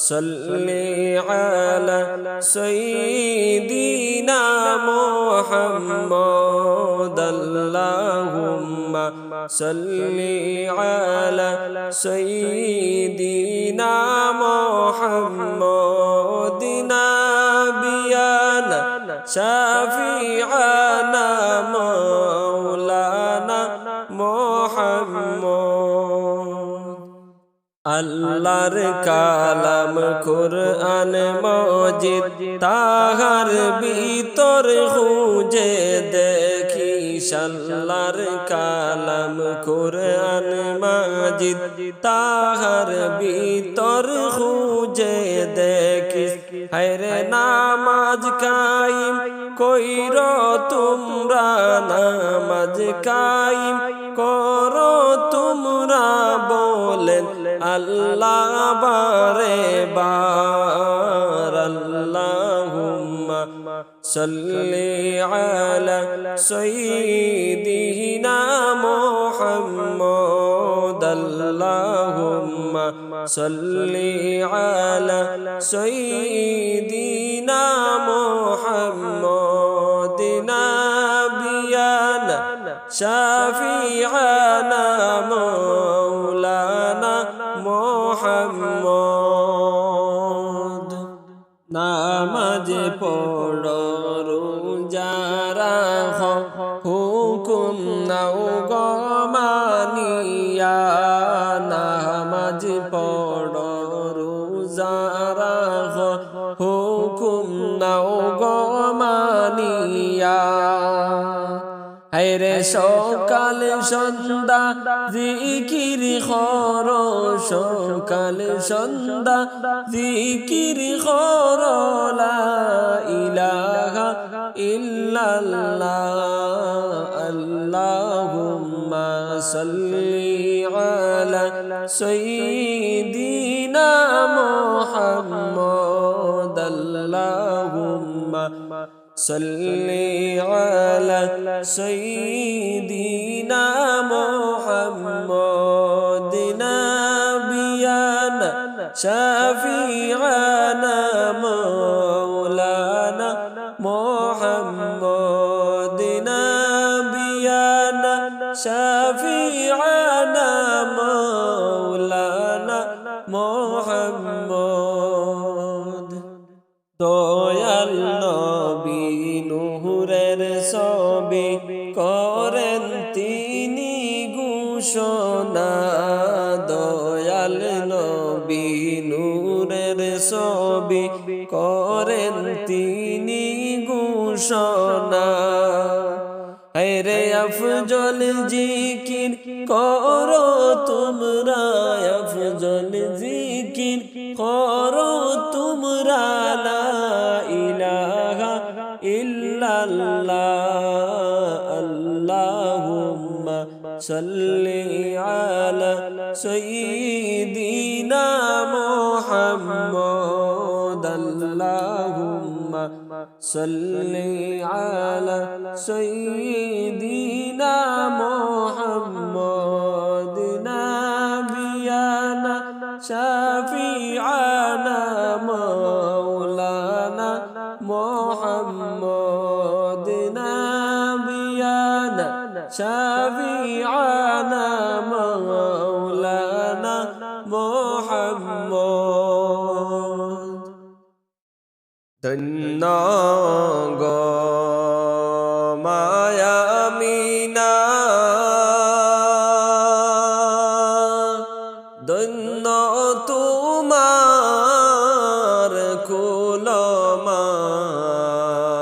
সাল্লি আলা সাইয়্যিদিনা মুহাম্মদ আল্লাহুম্মা সাল্লি আলা সাইয়্যিদিনা মুহাম্মদ নাবিয়ানা শাফিআনা মাওলানা মুহাম্মদ আল্লাহর কালাম কুরআন মাজিদ তাহার ভিতর খুঁজে দেখি আল্লাহর কালাম কুরআন মাজিদ তাহার ভিতর খুঁজে দেখি হায়রে নামাজ কায়েম কইর তোমরা নামাজ কায়েম করো তোমরা বলেন আল্লাহ বারে বার আল্লাহুম্মা সাল্লি আলা সাইয়্যিদিনা মুহাম্মদ আল্লাহুম্মা সাল্লি আলা সাইয়্যিদিনা মুহাম্মদ নাবিয়ানা শাফিআনা মাওলানা মুহাম্মদ নামাজ পড়ো রোজা রাখো হুকুম নাও গো মানিয়া নামাজ পড়ো রোজা রাখো হুকুম নাও গো মানিয়া হায়রে সকাল সন্ধ্যা জিকির করো সকাল সন্ধ্যা জিকির করো লা ইলাহা ইল্লাল্লাহ আল্লাহুম্মা সাল্লি আলা সাইয়্যিদিনা মুহাম্মদ আল্লাহুম্মা সাল্লি আলা সাইয়্যিদিনা মুহাম্মদ নাবিয়ানা শাফিআনা মাওলানা মুহাম্মদ নাবিয়ানা শাফিআনা মাওলানা মুহাম্মদ দয়াল নবী নূরের ছবি করেন তিনি ঘোষণা দয়াল নবী নূরের ছবি করেন তিনি ঘোষণা হায়রে আফজল জিকির করো তোমরা আফজল জিকির করো তোমরা লা ইলাহা ইল্লাল্লাহ আল্লাহুম্মা সাল্লি আলা সাইয়্যিদিনা মুহাম্মদ আল্লাহুম্মা সাল্লি আলা সাইয়্যিদিনা মুহাম্মদ নাবিয়ানা শাফিআনা মাওলানা মুহাম্মদ নাবিয়ানা শাফিআনা মাওলানা মুহাম্মদ ধন্য গো মায়া আমিনা ধন্য তোমার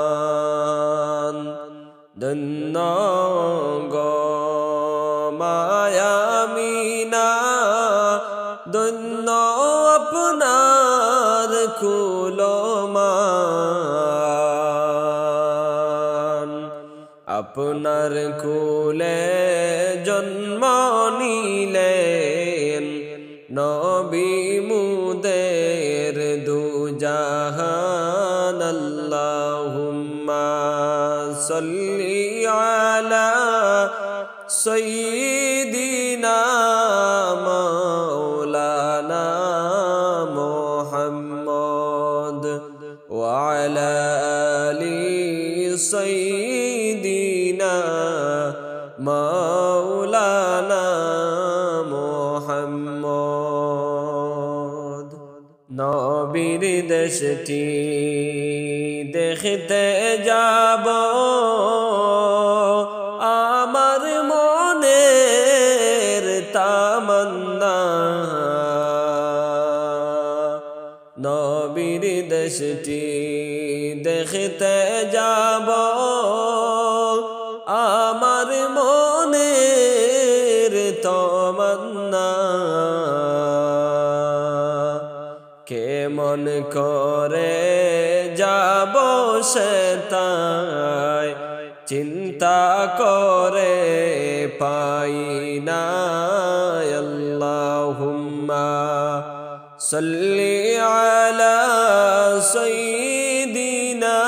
কুলমান ধন্য গো মায়া আমিনা ধন্য আপনার কুলমান আপনার কুলে জন্ম নিলেন নবী মুদের দুজাহান আল্লাহুম্মা সাল্লি আলা সাইয়্যিদিনা মাওলানা মুহাম্মদ ওয়া আলা আলি সাইয়্যিদিনা মাওলানা মুহাম্মদ নবীর দেশটি দেখতে যাব আমার মনের তামান্না নবীর দেশটি দেখতে যাব আমার মনের তামান্না কেমন করে যাব সে তাই চিন্তা করে পাই না আল্লাহুম্মা সাল্লি আলা সাইয়্যিদিনা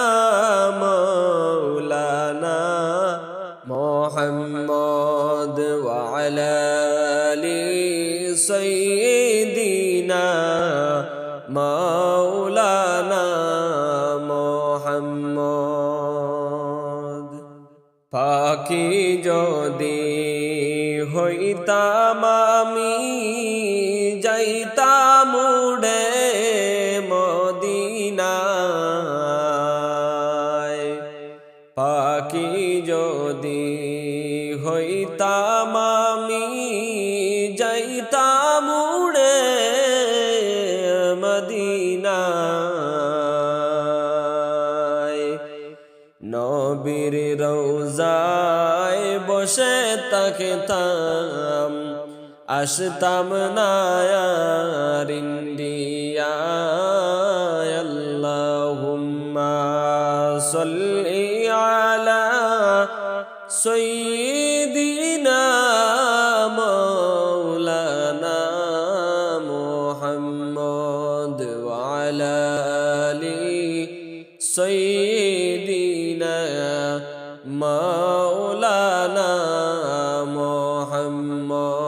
সৈয়দিনা মাওলানা মুহাম্মদ। পাখি যদি হইতাম আমি যাইতাম উড়ে মদিনায়। পাখি যদি হইতাম আমি যাইতাম উড়ে মদিনায়। নবীর রওজায় বসে থাকতাম, আসতাম না আর ইন্ডিয়ায়। আল্লাহুম্মা সাল্লি আলা সাইয়্যিদিনা মাওলানা মুহাম্মদ ওয়া আলা আলি সাইয়্যিদিনা মাওলানা মুহাম্মদ।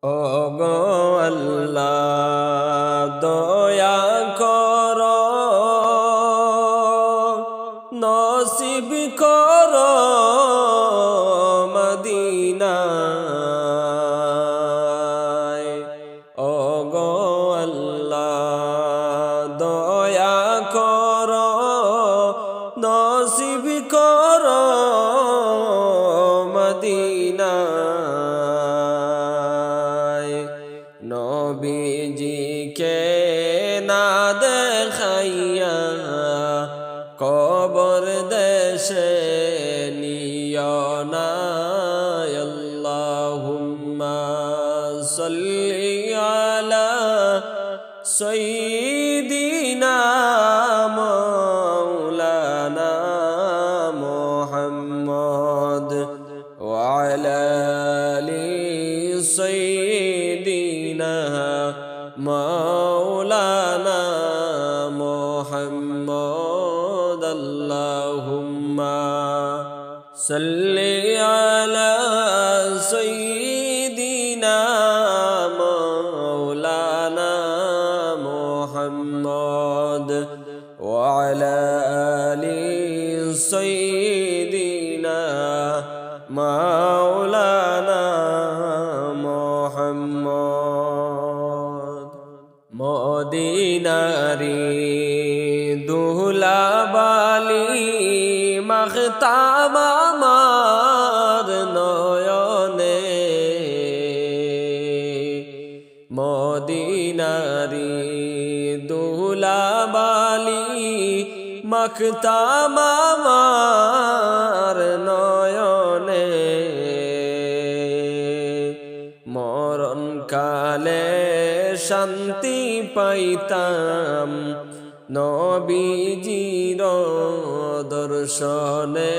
ওগো আল্লাহ দয়া করো, নসিব করো মদিনায়। ওগো আল্লাহ দয়া করো, নসিব করো মদিনায়। নবীজিকে না দেখাইয়া কবর দেশে নিও না। আল্লাহুম্মা সাল্লি আলা সাইয়্যিদিনা মাওলানা মুহাম্মদ ওয়া আলা আলি সাইয়্যিদিনা মাওলানা মুহাম্মদ। আল্লাহুম্মা সাল্লি আলা সাইয়্যিদিনা মাওলানা মুহাম্মদ ওয়া আলা আলি সাইয়্যিদিনা মাওলানা মুহাম্মদ। মদিনারি দুলাবালি মাখতাম আমার নয়নে। মদিনারি দুলাবালি মাখতাম আমার নয়নে। মরণ কালে শান্তি পাইতাম নবীজির দর্শনে।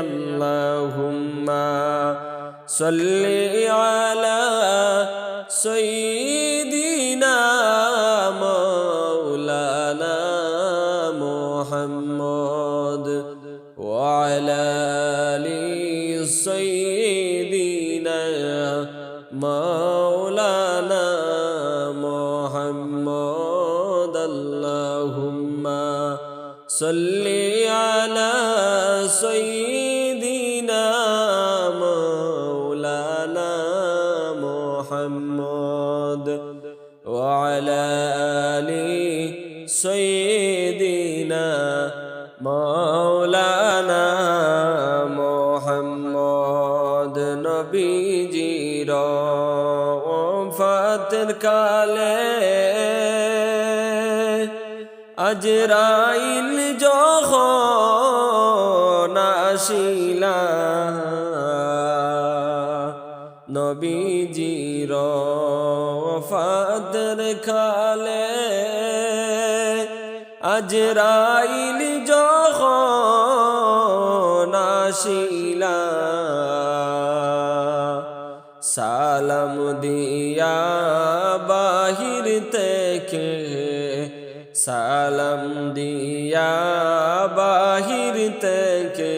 আল্লাহুম্মা সাল্লি আলা সাইয়্যিদিনা মাওলানা মুহাম্মদ ওয়া আলা আলি সাইয়্যিদিনা মাওলানা মুহাম্মদ। আল্লাহুম্মা সাল্লি আলা সাইয়্যিদিনা মাওলানা মুহাম্মদ ওয়া আলা আলি সাইয়্যিদিনা মাওলানা মুহাম্মদ। নবীজির ওফাতের কালে আজরাইল যখন আসিলা, নবীজির ওফাতের কালে আজরাইল যখন আসিলা, সালাম দিয়া বাহির থেকে, সালাম দিয়া বাহির থেকে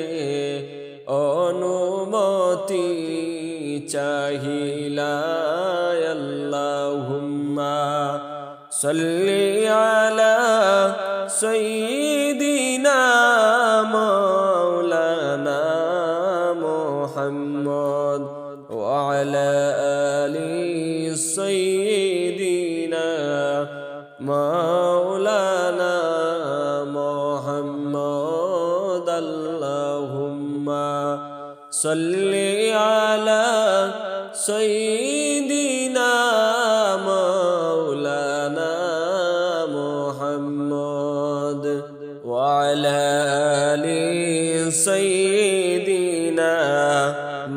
অনুমতি চাহিলা আল্লাহুম্মা সাল্লি আলা সাইয়্যিদিনা মাওলানা মুহাম্মদ ওয়া আলা আলি সাইয়্যিদিনা মাওলানা মুহাম্মদ আল্লাহুম্মা সাল্লি আলা সাইয়্যিদিনা মাওলানা মুহাম্মদ ওয়া আলা আলি সাইয়্যিদিনা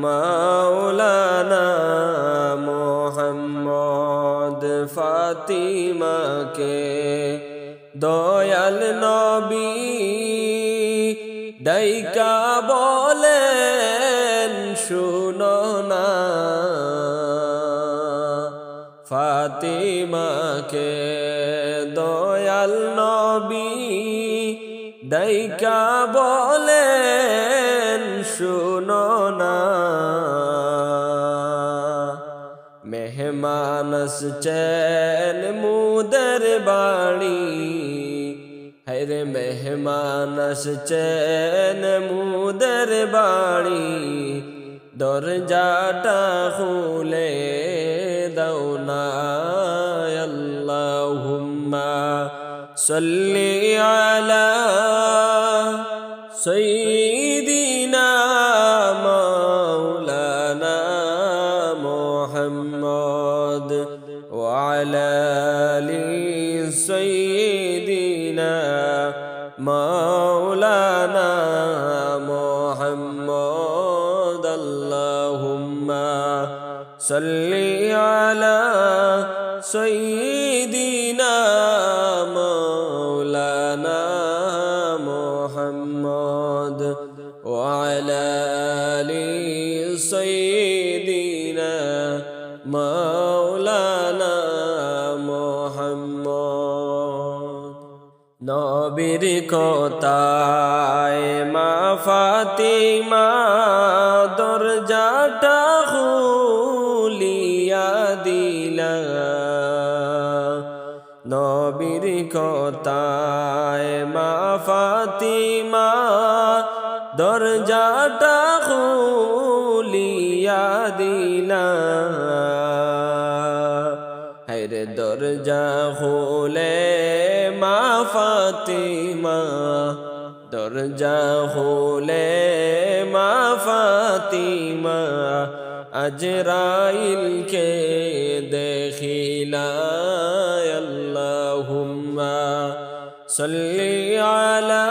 মাওলানা মুহাম্মদ ফাতিমাকে দয়াল নবী ডাইকা বলেন শুনো না ফাতিমাকে দয়াল নবী ডাইকা বলেন শুনো না মেহমান আসছেন মুদের বাড়ি হেরে মেহমান আসছেন মুদের বাড়ি দরজাটা খুলে দাও না আল্লাহুম্মা সাল্লি আলা সাইয়্যিদিনা মাওলানা মুহাম্মদ ওয়া আলা আলি সাইয়্যিদিনা মাওলানা মুহাম্মদ আল্লাহুম্মা সাল্লি আলা সাইয়্যিদিনা মাওলানা মুহাম্মদ ওয়া আলা আলি সাইয়্যিদিনা মাওলানা মুহাম্মদ নবীর কোতায় মা ফাতিমা দরজাটা খুলিয়া দিলা নবীর কোতায় মা ফাতিমা দরজাটা খুলিয়া দিলা হায়রে দরজা খুলে মা ফাতিমা দরজা খুলে মা ফাতিমা আজরাইলকে দেখিলা আল্লাহুম্মা সাল্লি আলা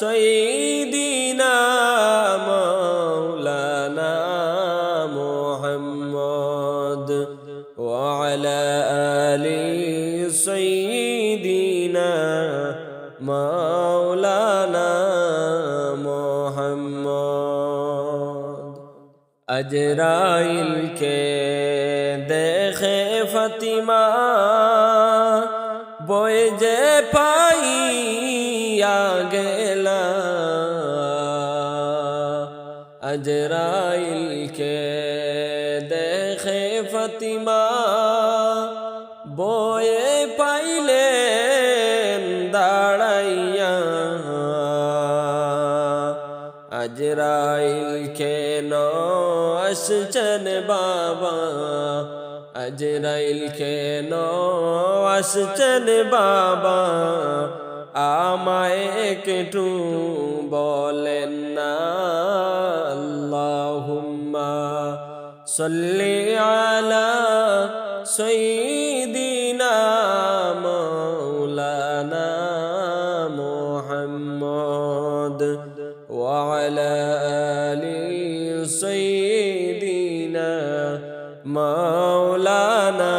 সাইয়্যিদিনা মাওলানা মুহাম্মদ ওয়া আলা আলি সাইয়্যিদিনা মাওলানা মুহাম্মদ আজরাইলকে দেখে ফাতিমা বয়ে যে পাইয়া গেলা আজরাইলকে দেখে ফাতিমা বয়ে পাইলেন দাঁড়াইয়া আজরাইল কেন আসছেন বাবা আজরাইল কেন আসছেন বাবা আমায় একটু বলেন না আল্লাহুম্মা সাল্লি আলা সাইয়্যিদিনা মাওলানা মুহাম্মদ ওয়া আলা আলি সাইয়্যিদিনা মাওলানা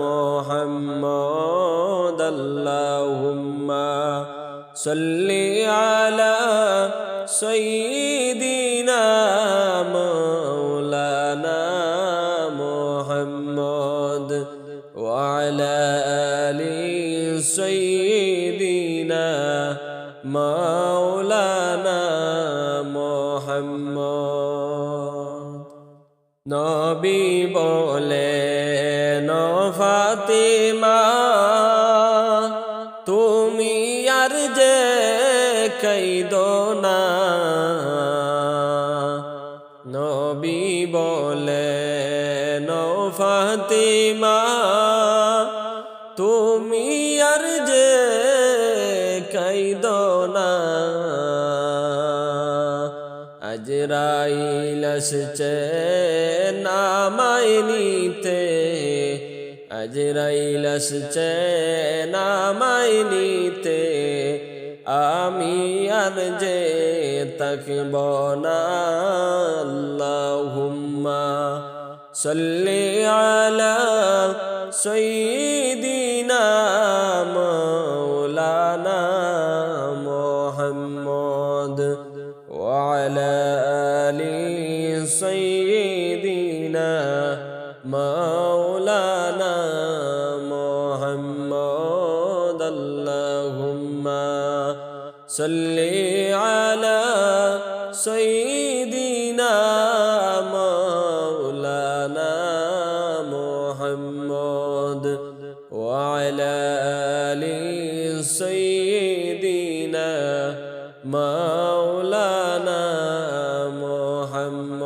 মুহাম্মদ আল্লাহুম্মা সাল্লি আলা সাইয়্যিদিনা মাওলানা মুহাম্মদ ওয়া আলা আলি সাইয়্যিদিনা মাওলানা মুহাম্মদ নবী বলেন ফাতিমা তুমি আর যে কাইদো না। নবী বলেন ফাতিমা তুমি আর যে কাইদো না। আজরাইল আসছে নামায় নিতে, আজরাইল আসছে নামায় নিতে, আমি আর যে তাকব না। আল্লাহুম্মা সাল্লি আলা সাইয়্যিদিনা মাওলানা মুহাম্মদ ওয়া আলা আলি সাইয়্যিদিনা মাওলানা মুহাম্মদ। আল্লাহুম্মা সাল্লি আলা সাইয়্যিদিনা মাওলানা মুহাম্মদ ওয়া আলা আলি সাইয়্যিদিনা মাওলানা মুহাম্মদ।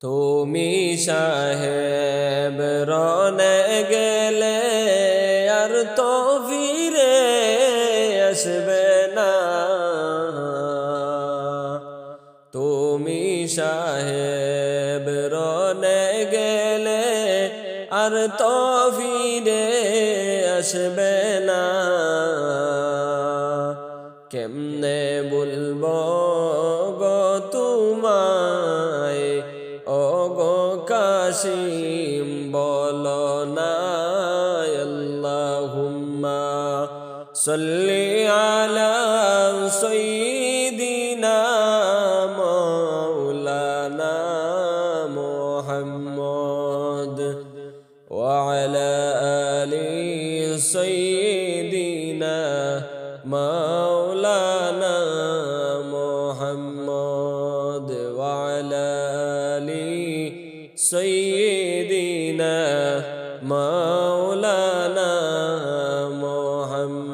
তুমি সাহেব রনে গেলে আর তো ফিরে আসবে না। তুমি সাহেব রনে গেলে আর তো ফিরে আসবে না। কেমনে বলবো গো তোমায় ও গো কাসিম বলো না। আল্লাহুম্মা সাল্লি আলা সাইয়্যিদিনা মাওলানা মুহাম্মদ ওয়া আলা আলি সাইয়্যিদিনা মাওলানা মুহাম্মদ ওয়া আলা আলি সাইয়্যিদিনা মাওলানা মুহাম্মদ।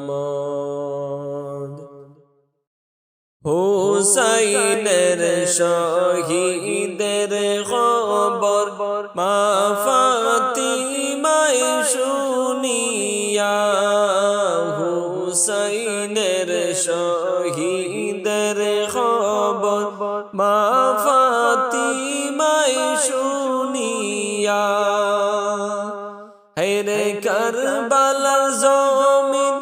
হুসাইনের শহীদের খবর মা ফাতিমায় শুনিয়া, হুসাইনের শহীদের খবর মা ফাতিমায় শুনিয়া, হেরে কারবালার জমিন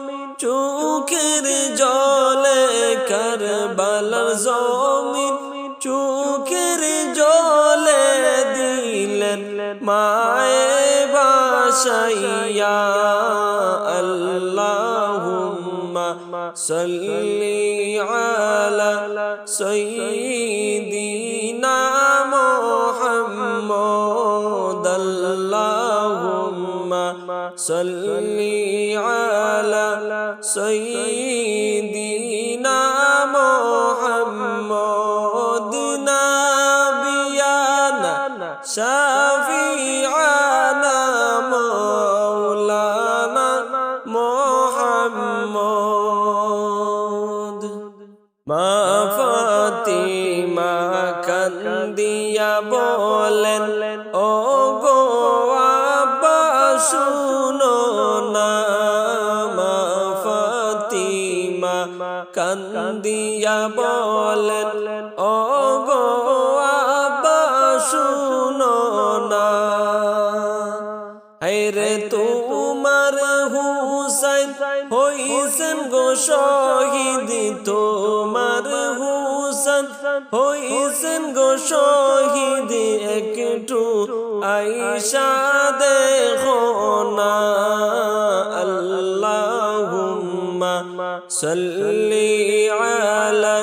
চোখের জলে, কারবালার জমিন চোখের জলে দিলেন মায়ে বাসাইয়া। আল্লাহুম্মা সাল্লি আলা সাইয়্যিদিনা মুহাম্মদ। আল্লাহুম্মা সাল্লি আলা সাইয়্যিদিনা মুহাম্মদ। নাবিয়ানা শাফিআনা মাওলানা মুহাম্মদ। মা ফাতিমা কান্দিয়া বলেন ও গো আব্বা শুনো না। মা ফাতিমা কান্দিয়া বলেন ও গো আব্বা শুনো না। হায়রে তোমার হুসাইন হইছেন গো শহীদ, তোমার হুসাইন হইছেন গো শহীদ, একটু আইসা দেখো না। আল্লাহুম্মা সাল্লি আলা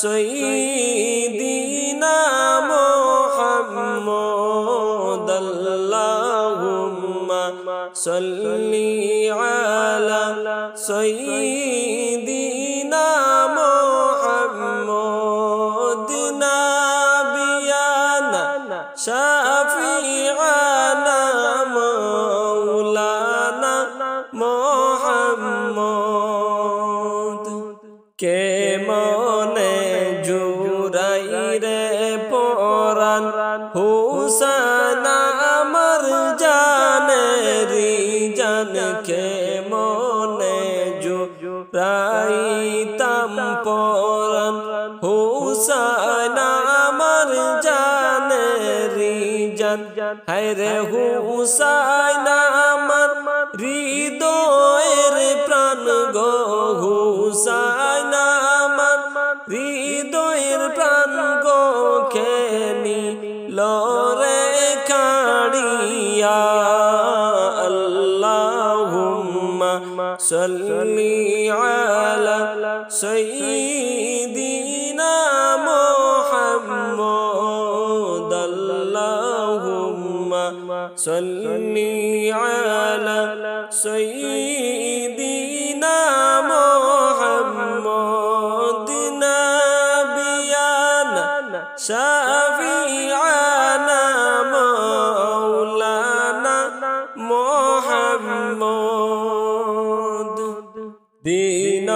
সাইয়্যিদিনা মুহাম্মদ। আল্লাহুম্মা সাল্লি আলা সাইয়্যিদিনা মুহাম্মদ। নাবিয়া কে মনে জুড়াই রে পরাণ হুসাইন আমার জানেরি জান কে মনে জুড়াইতাম পরাণ হুসাইন আমার জানেরি জান হায়রে হুসাইন আমার হৃদয়ের প্রাণ গো হুসাইন আমার হৃদয়ের প্রাণ গো খেনি লরে কাড়িয়া আল্লাহুম্মা সাল্লি আলা সাইয়্যিদিনা মুহাম্মদ আল্লাহুম্মা সাল্লি আলা সাইয়্যিদিনা মুহাম্মদ নাবিয়ানা শাফিআনা মাওলানা মুহাম্মদ দীন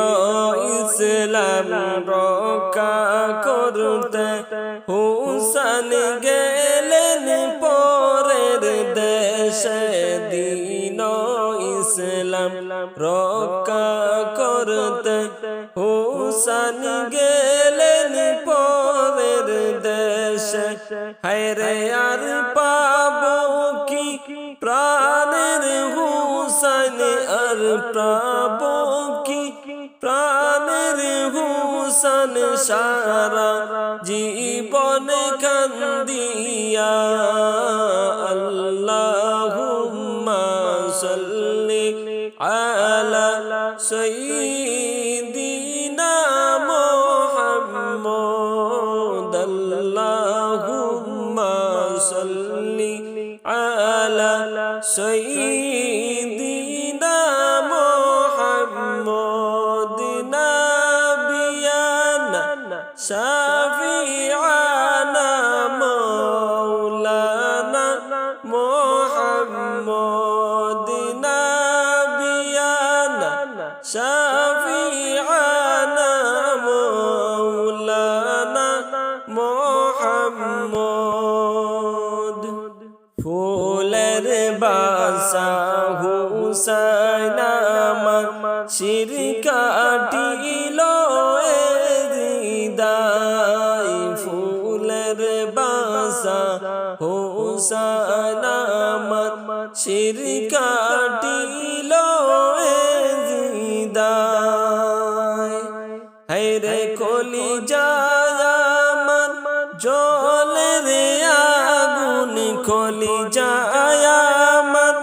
ইসলাম রক্ষা করতে হুসাইন গেলেন পরের দেশে দীন ইসলাম রক্ষা করতে হুসাইন গেলেন পরের দেশে হায়রে আর পাবো কি প্রাণের হুসাইন আর পাবো কি প্রাণের হুসাইন সারা জীবন কান্দিয়া আল্লাহুম্মা সাল্লি আলা সাইয়্যিদিনা মুহাম্মদ আল্লাহুম্মা সাল্লি আলা সাইয়্যিদিনা মুহাম্মদ নাবিয়ানা শাফিআনা মাওলানা মুহাম্মদ নাবিয়ানা শাফিআনা মাওলানা মুহাম্মদ ফুলের বাসা হুসাইন আমার শির কাটিল হৃদয় ফুলের বাসা হুসাইন আমার শির কাটিল হৃদয় হায়রে কলিজা আমার জলে রে আগুন কলিজা আমার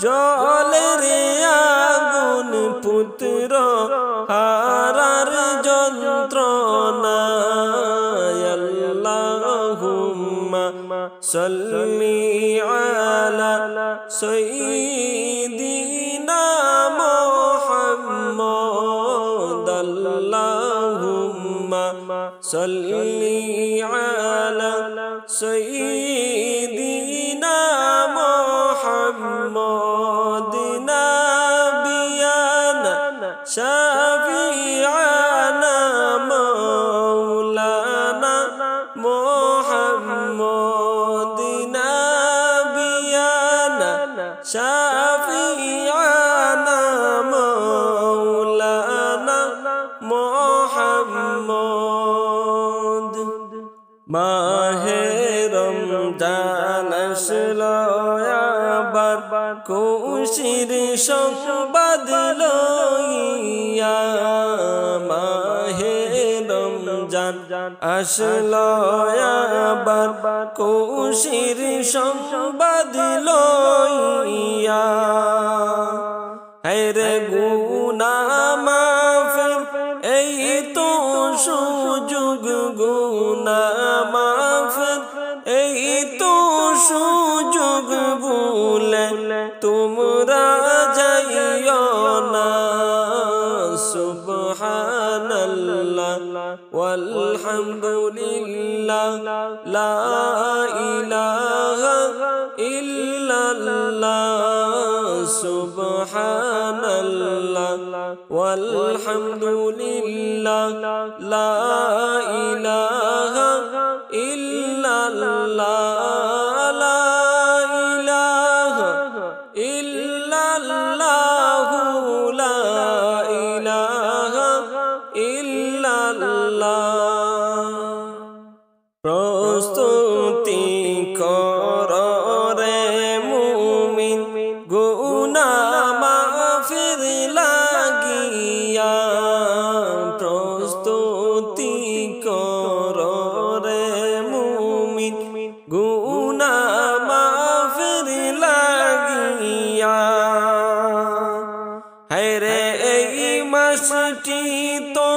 জলে রে আগুন পুত্র হারার যন্ত্রণা আল্লাহুম্মা সাল্লি আলা সাইয়্যিদিনা মুহাম্মদ আল্লাহুম্মা সাল্লি আলা সাইয়্যিদিনা মুহাম্মদ নাবিয়ানা শাফিআনা মাওলানা মুহাম্মদ নাবিয়ানা শাফিআনা মাওলানা মুহাম্মদ মাহে রমজান আসলো আবার খুশির সংবাদ লইয়া মাহে রমজান আসলো আবার খুশির সংবাদ লইয়া হায়রে গুনাহ মাফের এই তো সুযোগ গুনাহ মাফের এই তো সুযোগ ভুলে তোমরা যাইও না সুবহানাল্লাহ ওয়ালহামদুলিল্লাহ লা ইলাহা ইল্লাল্লাহ সুবহানাল্লাহ والحمد لله لا إله إلا الله لا إله إلا الله لا إله إلا الله প্রস্তুতি কর রে মুমিন গুনাহ মাফির লাগিয়া প্রস্তুতি কর রে মুমিন গুনাহ মাফির লাগিয়া হায়রে এই মাসটি তো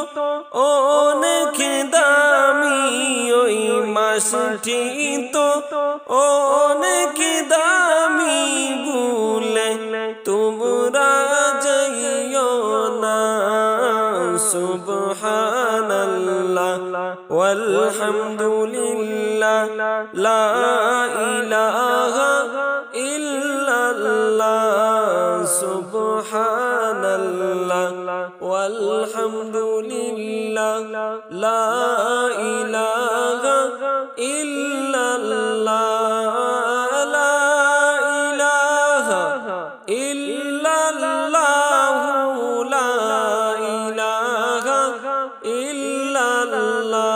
অনেক দামি ওই মাসটি তো অনেক দামি বলে তোমরা যাইও না সুবহানাল্লাহ ওয়ালহামদুলিল্লাহ লা ইলাহা ইল্লাল্লাহ সুবহানাল্লাহ ওয়ালহামদুলিল্লাহ লা ইলাহা ইল্লাল্লাহ লা ইলাহা ইল্লাল্লাহ লা ইলাহা ইল্লাল্লাহ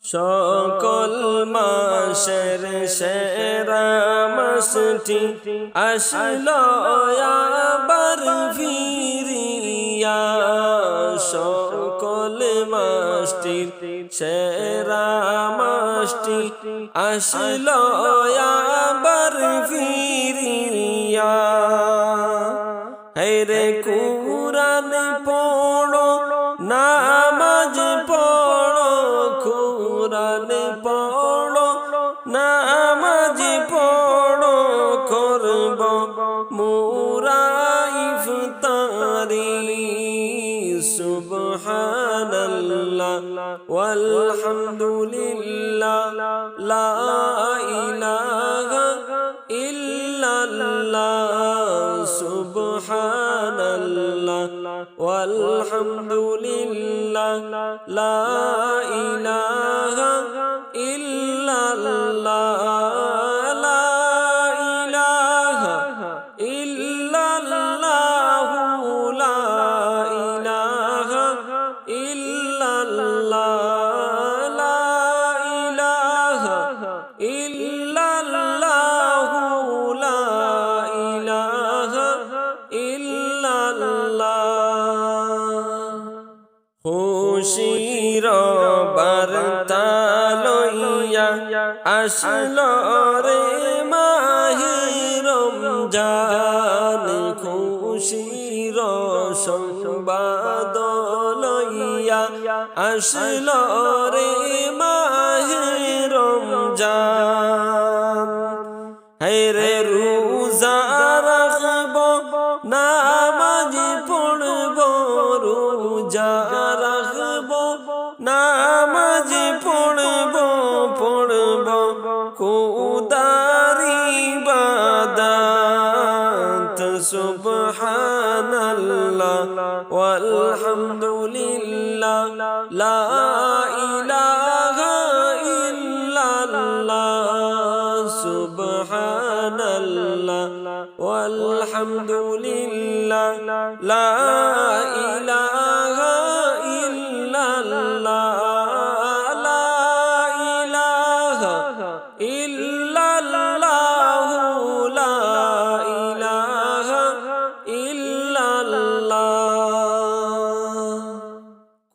সকল মাসের সেরা মাসটি আসলো আবার ফিরিয়া সকল মাসটির সেরা মাসটি আসলো আবার ফিরিয়া হেরে কুরআন পড়ো নামাজ পড়ো কুরআন পড়ো নামাজ পড়ো করব মোরা ইফতারি সুবহানাল্লাহ ওয়ালহামদুলিল্লাহ লা ইলাহা ইল্লাল্লাহ সুবহানাল্লাহ ওয়ালহামদুলিল্লাহ লা ইলাহা ইল্লাল্লাহ লা ইলাহা ইল্লাল্লাহ লা ইলাহা ইল্লাল্লাহ লা ইলাহা ইল্লাল্লাহ লা ইলাহা ইল্লাল্লাহ খুশির বার্তা লইয়া আসলো রে মাহে রমজান খুশির সংবাদ লইয়া আসলো রে মাহে রমজান হায়রে রোজা রাখব নামাজ পড়ব রোজা রাখব নামাজ পড়ব পড়ব খোদার ইবাদত সুবহানাল্লাহ ওয়ালহামদুলিল্লাহ লা ইলাহা ইল্লাল্লাহ সুবহানাল্লাহ ওয়ালহামদুলিল্লাহ লা ইলাহা ইল্লাল্লাহ লা ইলাহা ইল্লাল্লাহ লা ইলাহা ইল্লাল্লাহ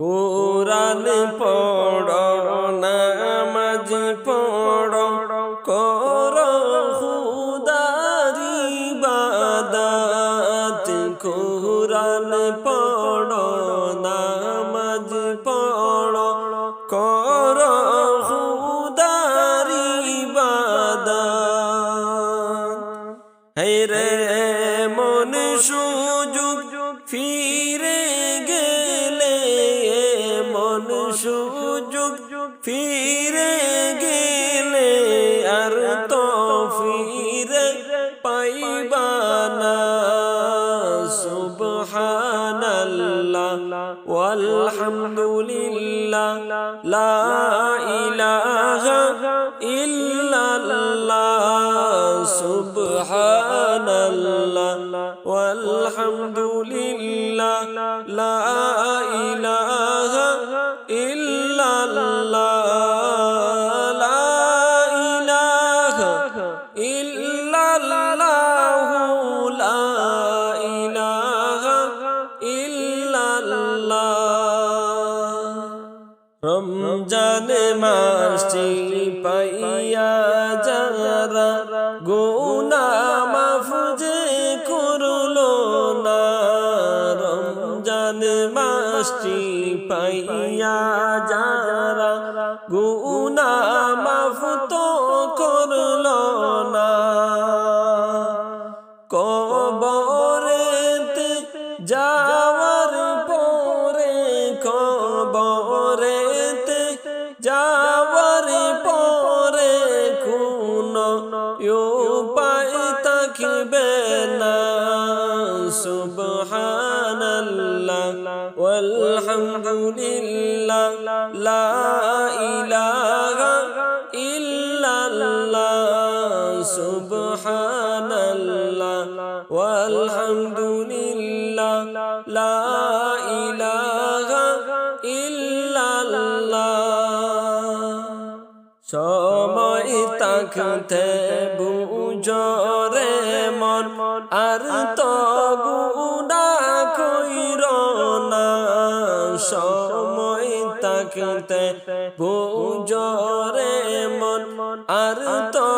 কোরআন পড়ো নামাজ পড়ো করো খোদার ইবাদত কোরআন পড়ো নামাজ পড়ো করো খোদার ইবাদত হেরে মন সুযোগ ফিরে গেলে মন সুযোগ ফিরে গেলে আর তো ফিরে পাইবা না সুবহান والحمد لله لا إله إلا الله سبحان الله والحمد لله لا إله إلا الله لا إله إلا الله لا إله إلا الله رمضان মাসটি পাইয়া যারা গুনাহ মাফ যে করলো না রমজান মাসটি পাইয়া যারা গুনাহ মাফ তো করলো না কবরেতে যাওয়ার পরে কবরেতে যাওয়ার পরে কোনো উপায় থাকবে না সুবহানাল্লাহ ওয়ালহামদুলিল্লাহ লা ইলাহা ইল্লাল্লাহ সুবহানাল্লাহ ওয়ালহামদুলিল্লাহ লা ইলাহা ইল্লাল্লাহ সময় থাকতে বুঝরে মন আর তো গুনাহ কইরো না সময় থাকতে বুঝরে মন আর তো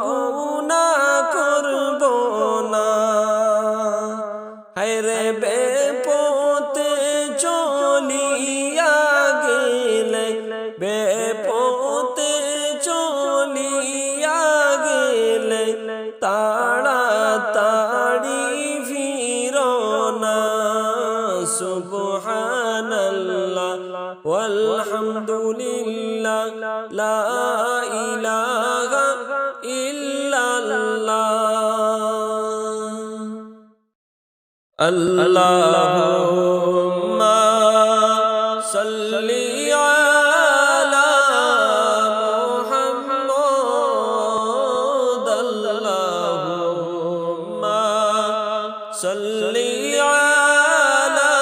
গুনাহ করব না হায়রে বেপথে চলিয়া গেলে বেপথে চলিয়া গেলে তাড়াতাড়ি ফিরো না সুবহানাল্লাহ ওয়ালহামদুলিল্লাহ লা ইলাহা ইল্লাল্লাহ আল্লাহুম্মা সাল্লি আলা মুহাম্মদ আল্লাহুম্মা সাল্লি আলা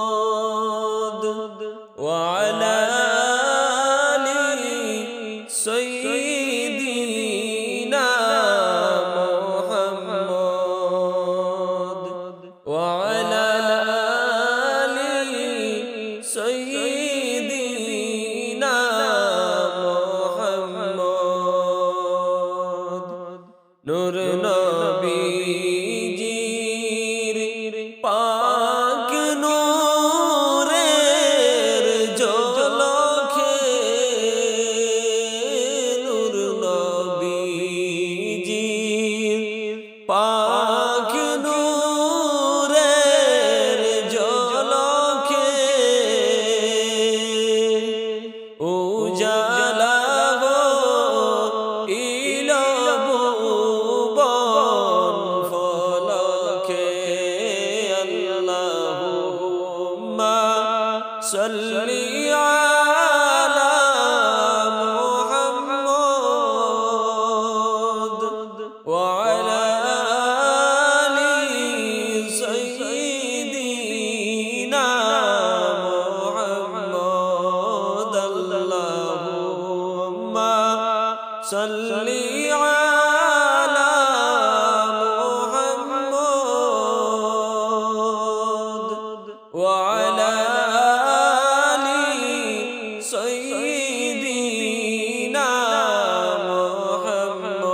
মুহাম্মদ ওয়া আলা আলি সাইয়্যিদিনা وعلى آل سيدنا محمد نور নবীজির পাক নূরের ঝলকে নূর নবীজির পাক উজালা হইল ভুবন ফলকে আল্লাহুম্মা সাল্লি আলা মুহাম্মদ ওয়া আলা আলি সাইয়্যিদিনা صلي على محمد وعلى آل سيدنا محمد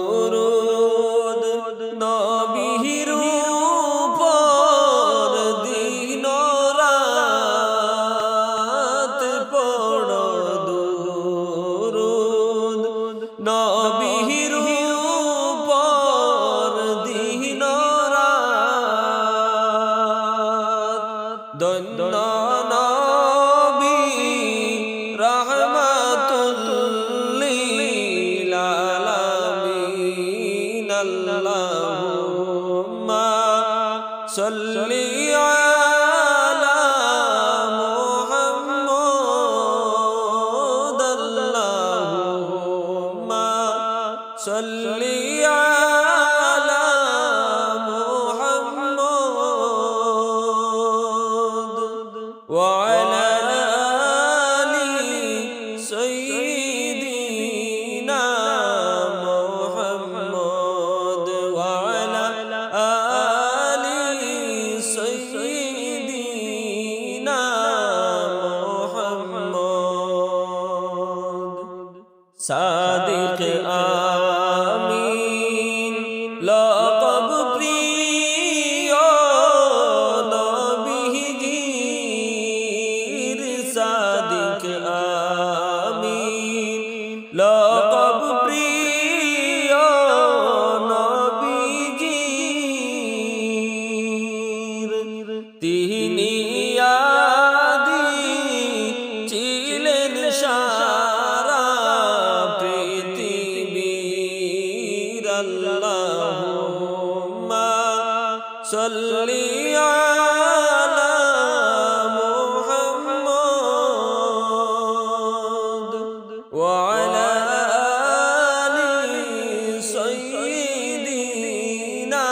درود نبيর উপর দিন রাত পড়ো দুরুদ নবীর উপর দিন রাত ধন্য নবী রহমাতুল লিল صلي على محمد اللهم صلي على محمد وعلى آل سيدنا محمد وعلى آل سيدنا محمد صادق آمين لقب প্রিয় নবীজির صادق آمين لقب প্রিয় নবীজির তিনি আদি ছিলেন সারা পৃথিবীর আল্লাহুম্মা সাল্লি আলা মুহাম্মদ ওয়া আলা আলি সাইয়্যিদিনা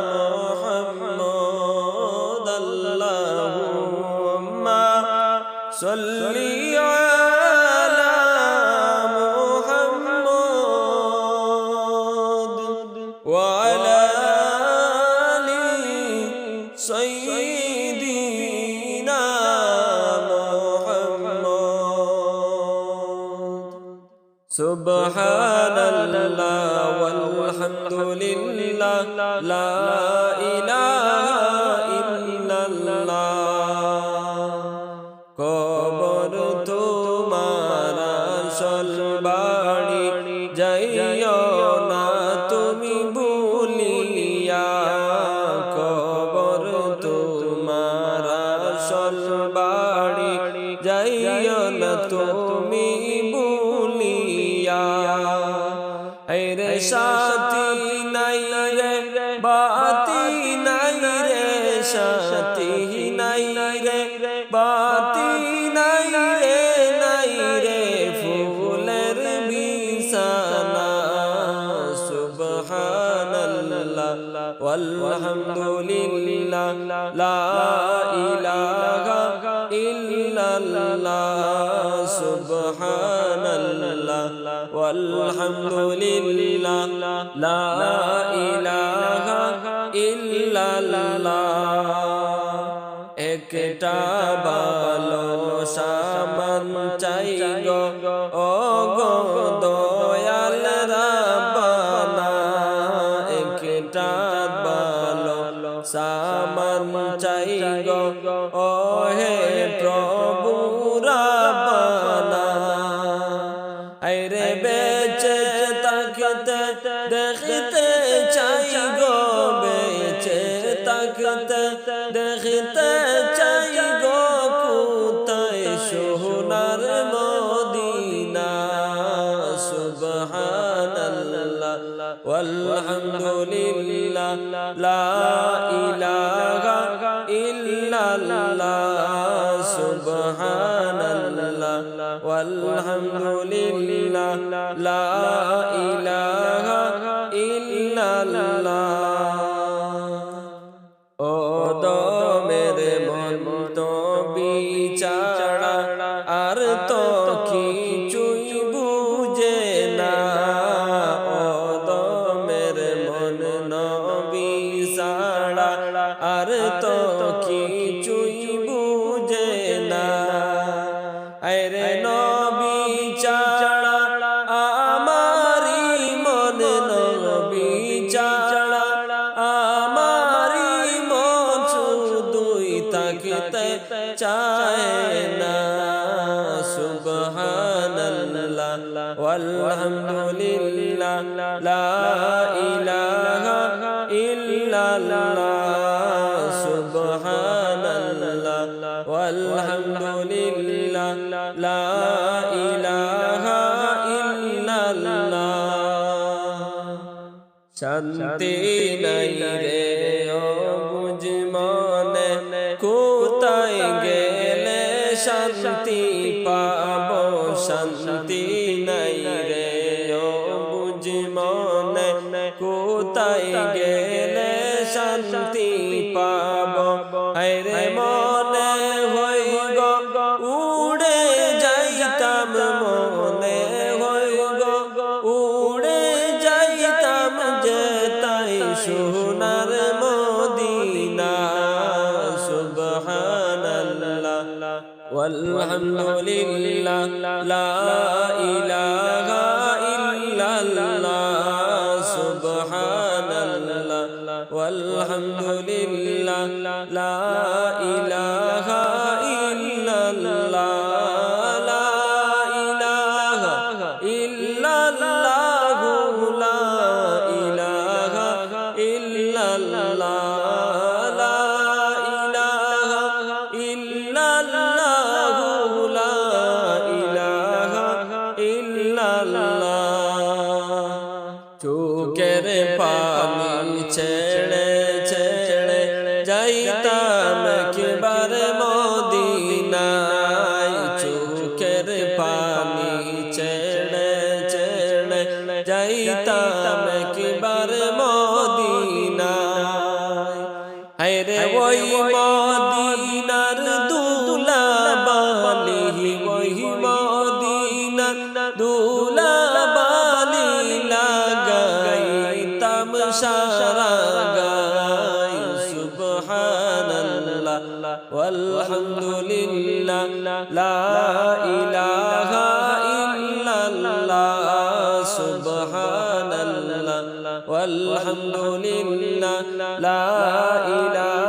মুহাম্মদ আল্লাহুম্মা সাল্লি আলা মুহাম্মদ ওয়া আলা আলি সাইয়্যিদিনা মুহাম্মদ সুবহানাল্লাহ ওয়ালহামদুলিল্লাহ লা ইলাহা ইল্লাল্লাহ কবর তোমার আসল বাড়ি যাইও না তুমি ভুলিয়া কবর তোমার আসল বাড়ি যাইও না তুমি ভুলিয়া রে সাথী নাই রে বাতি নাই রে সাথী নাই রে বাতি নাই রে ফুলের বিছানা সুবহানাল্লাহ ওয়ালহামদুলিল্লাহ লা ইলাহা ইল্লাল্লাহ সুবহানাল্লাহ ওয়ালহামদুলিল্লাহ লা ইলাহা ইল্লাল্লাহ একটা ভালো সামান চাই গো ও গো দয়াল রাব্বানা একটা ভালো সামান চাই গো ও হে প্রভু রাব্বানা আইরে বেঁচে থাকতে দেখতে চাই গো বেঁচে থাকতে দেখতে চাই গো কোথায় সোনার মদিনা সুবহানাল্লাহ ওয়ালহামদুলিল্লাহ লা ইলাহা ইল্লাল্লাহ সুবহানাল্লাহ ওয়ালহামদুলিল্লাহ লা ইলাহা ইল্লাল্লাহ ও দমের মন তো বিচারা আর তো কিছুই বুঝে না ও দমের মন নবী ছাড়া আর তো কিছুই বুঝে না আরে নবী ছাড়া আমারি মন নবী ছাড়া আমারি মন শুধুই থাকতে চায় না সুবহানাল্লাহ ওয়ালহামদুলিল্লাহ লা ইলাহা ইল্লাল্লাহ সুবহানাল্লাহ ওয়ালহামদুলিল্লাহ লা ইলাহা ইল্লাল্লাহ শান্তি নাই রে ও বুঝ মনে কোথায় গেলে শান্তি পাবো শান্তি নাই রে ও বুঝ মনে কোথায় গেলে শান্তি পাবো হায়রে মনে হই গো উড়ে যাইতাম মনে হই গো উড়ে যাইতাম যেতাই সোনার মদিনা সুবহানাল্লাহ ওয়ালহামদুলিল্লাহ লা ইলাহা ইল্লাল্লাহ সুবহানাল্লাহ ওয়ালহামদুলিল্লাহ লা ইলাহা ইল্লাল্লাহ লা ইলাহা ইল্লাল্লাহ লা ইলাহা ইল্লাল্লাহ লা ইলাহা ইল্লাল্লাহ লা ইলাহা ইল্লাল্লাহ চোখের পানি ছেড়ে ছেড়ে যাইতাম একবার মদিনায় চোখের পানি ছেড়ে ছেড়ে যাইতাম একবার মদিনায় হায়রে ওই মদিনার দুলা বালি ওই মদিনার দুলা বালি লাগাইতাম সারা গায় সুবহানাল্লাহ ওয়ালহামদুলিল্লাহ লা ইলাহা ইল্লাল্লাহ সুবহানাল্লাহ ওয়ালহামদুলিল্লাহ লা ইলাহা